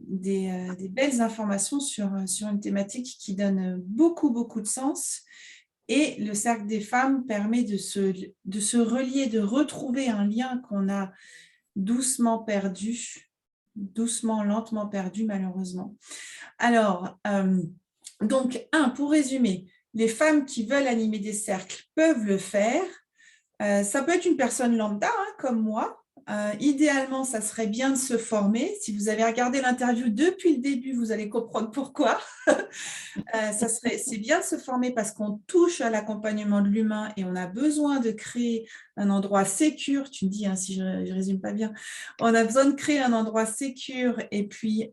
des belles informations sur une thématique qui donne beaucoup, beaucoup de sens. Et le cercle des femmes permet de se relier, de retrouver un lien qu'on a doucement perdu, doucement, lentement perdu, malheureusement. Alors, donc, pour résumer, les femmes qui veulent animer des cercles peuvent le faire. Ça peut être une personne lambda, hein, comme moi. Idéalement, ça serait bien de se former. Si vous avez regardé l'interview depuis le début, vous allez comprendre pourquoi. C'est bien de se former parce qu'on touche à l'accompagnement de l'humain et on a besoin de créer un endroit sécure. Tu me dis hein, si je ne résume pas bien. On a besoin de créer un endroit sécure et puis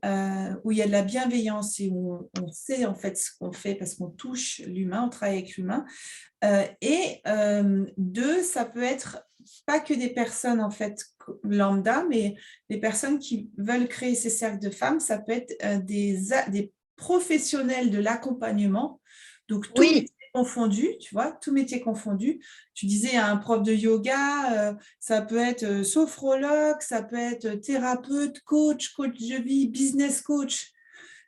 où il y a de la bienveillance et où on sait en fait ce qu'on fait parce qu'on touche l'humain, on travaille avec l'humain. Deux, ça peut être pas que des personnes en fait lambda, mais des personnes qui veulent créer ces cercles de femmes. Ça peut être des professionnels de l'accompagnement, donc tout Oui, métier confondu, tu vois, tout métier confondu. Tu disais un prof de yoga, ça peut être sophrologue, ça peut être thérapeute, coach de vie, business coach.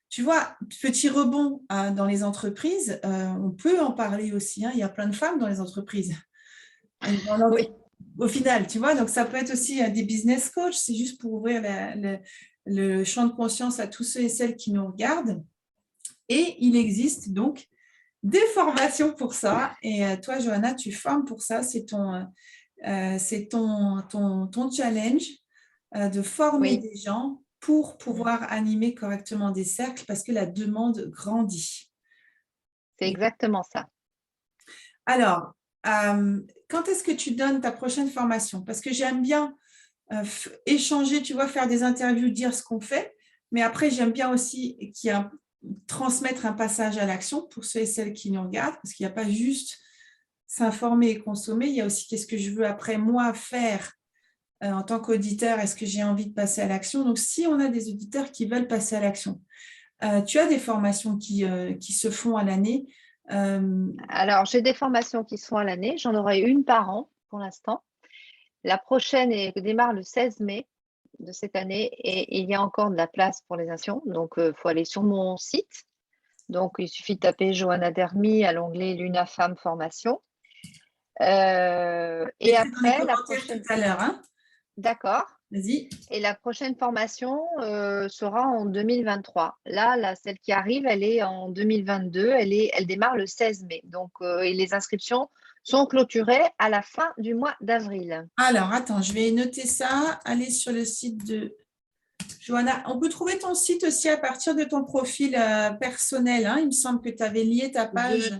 Tu vois, petit rebond dans les entreprises, on peut en parler aussi. Hein, il y a plein de femmes dans les entreprises. oui. Au final, tu vois, donc ça peut être aussi des business coachs. C'est juste pour ouvrir le champ de conscience à tous ceux et celles qui nous regardent. Et il existe donc des formations pour ça. Et toi, Johanna, tu formes pour ça. C'est ton challenge de former Oui, des gens pour pouvoir animer correctement des cercles parce que la demande grandit. c'est Et exactement ça. alors, quand est-ce que tu donnes ta prochaine formation? Parce que j'aime bien échanger, tu vois, faire des interviews, dire ce qu'on fait, mais après, j'aime bien aussi transmettre un passage à l'action pour ceux et celles qui nous regardent, parce qu'il n'y a pas juste s'informer et consommer, il y a aussi qu'est-ce que je veux après moi faire en tant qu'auditeur, est-ce que j'ai envie de passer à l'action? Donc, si on a des auditeurs qui veulent passer à l'action, tu as des formations qui se font à l'année. Alors, j'ai des formations qui sont à l'année. J'en aurai une par an pour l'instant. La prochaine démarre le 16 mai. de cette année et il y a encore de la place pour les inscriptions. Donc, il faut aller sur mon site. Donc, il suffit de taper Johanna Dermy à l'onglet Luna Femme Formation. Et Je mettrai dans les après, la commentaires prochaine... tout à l'heure. Hein. D'accord. Vas-y. Et la prochaine formation sera en 2023. Là, celle qui arrive, elle est en 2022. Elle démarre le 16 mai. Donc, et les inscriptions sont clôturées à la fin du mois d'avril. Alors, attends, je vais noter ça. Allez sur le site de Johanna. On peut trouver ton site aussi à partir de ton profil personnel. Hein. Il me semble que tu avais lié ta page.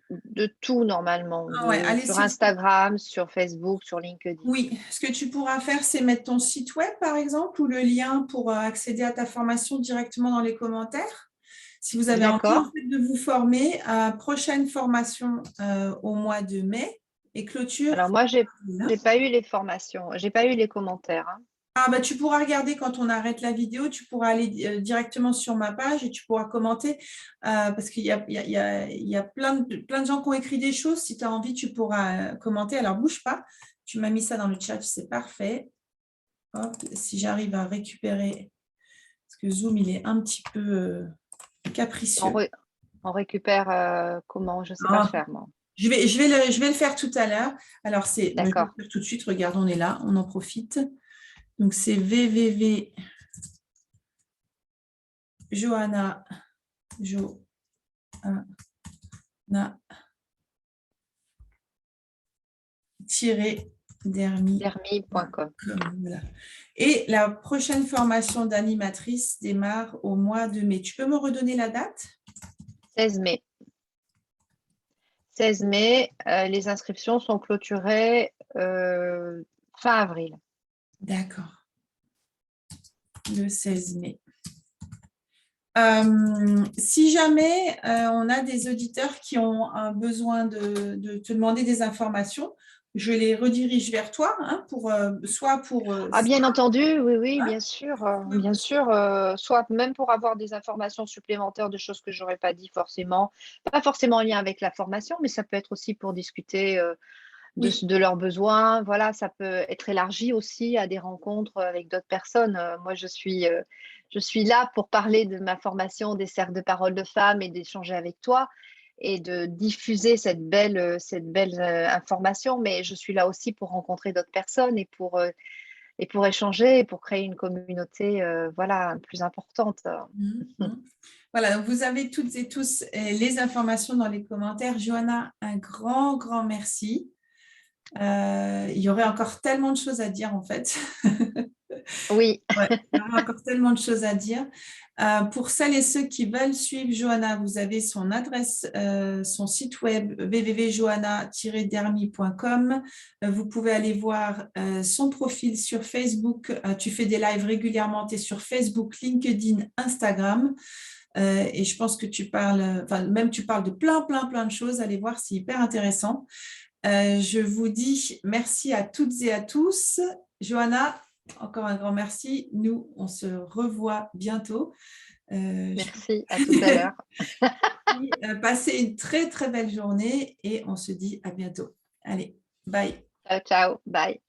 De tout, normalement. Ah ouais, allez Sur sur... Instagram, sur Facebook, sur LinkedIn. Oui, ce que tu pourras faire, c'est mettre ton site web, par exemple, ou le lien pour accéder à ta formation directement dans les commentaires. Si vous avez envie en D'accord. fait, de vous former, prochaine formation au mois de mai et clôture. Alors, moi, j'ai pas eu les formations. J'ai pas eu les commentaires. Hein. Ah, bah, tu pourras regarder quand on arrête la vidéo, tu pourras aller directement sur ma page et tu pourras commenter parce qu'il y a plein de gens qui ont écrit des choses. Si tu as envie, tu pourras commenter. Alors, bouge pas. Tu m'as mis ça dans le chat, c'est parfait. Hop, si j'arrive à récupérer, parce que Zoom, il est un petit peu capricieux. On récupère comment? Je ne sais pas faire, moi. Je vais le faire tout à l'heure. Alors, je vais le D'accord. faire tout de suite. Regarde, on est là, on en profite. Donc, c'est www. Johanna dermy.com. Voilà. Et la prochaine formation d'animatrice démarre au mois de mai. Tu peux me redonner la date? 16 mai. 16 mai, les inscriptions sont clôturées fin avril. D'accord. Le 16 mai. Si jamais on a des auditeurs qui ont un besoin de te demander des informations, je les redirige vers toi, hein, soit pour… Ah, bien entendu, oui, hein, bien sûr, soit même pour avoir des informations supplémentaires de choses que je n'aurais pas dit forcément, pas forcément en lien avec la formation, mais ça peut être aussi pour discuter oui. de leurs besoins. Voilà, ça peut être élargi aussi à des rencontres avec d'autres personnes. Moi, je suis là pour parler de ma formation des cercles de parole de femmes et d'échanger avec toi et de diffuser cette belle information. Mais je suis là aussi pour rencontrer d'autres personnes et pour échanger et pour créer une communauté voilà, plus importante. Mhm. Voilà, donc vous avez toutes et tous les informations dans les commentaires. Johanna, un grand, grand merci. Il y aurait encore tellement de choses à dire en fait. Oui. Ouais, il y aurait encore tellement de choses à dire. Pour celles et ceux qui veulent suivre Johanna, vous avez son adresse, son site web www.johanna-dermy.com. Vous pouvez aller voir son profil sur Facebook. Tu fais des lives régulièrement, tu es sur Facebook, LinkedIn, Instagram. Et je pense que tu parles, enfin même tu parles de plein de choses. Allez voir, c'est hyper intéressant. Je vous dis merci à toutes et à tous. Johanna, encore un grand merci. Nous, on se revoit bientôt. Merci, à tout à l'heure. Passez une très, très belle journée et on se dit à bientôt. Allez, bye. Ciao, ciao, bye.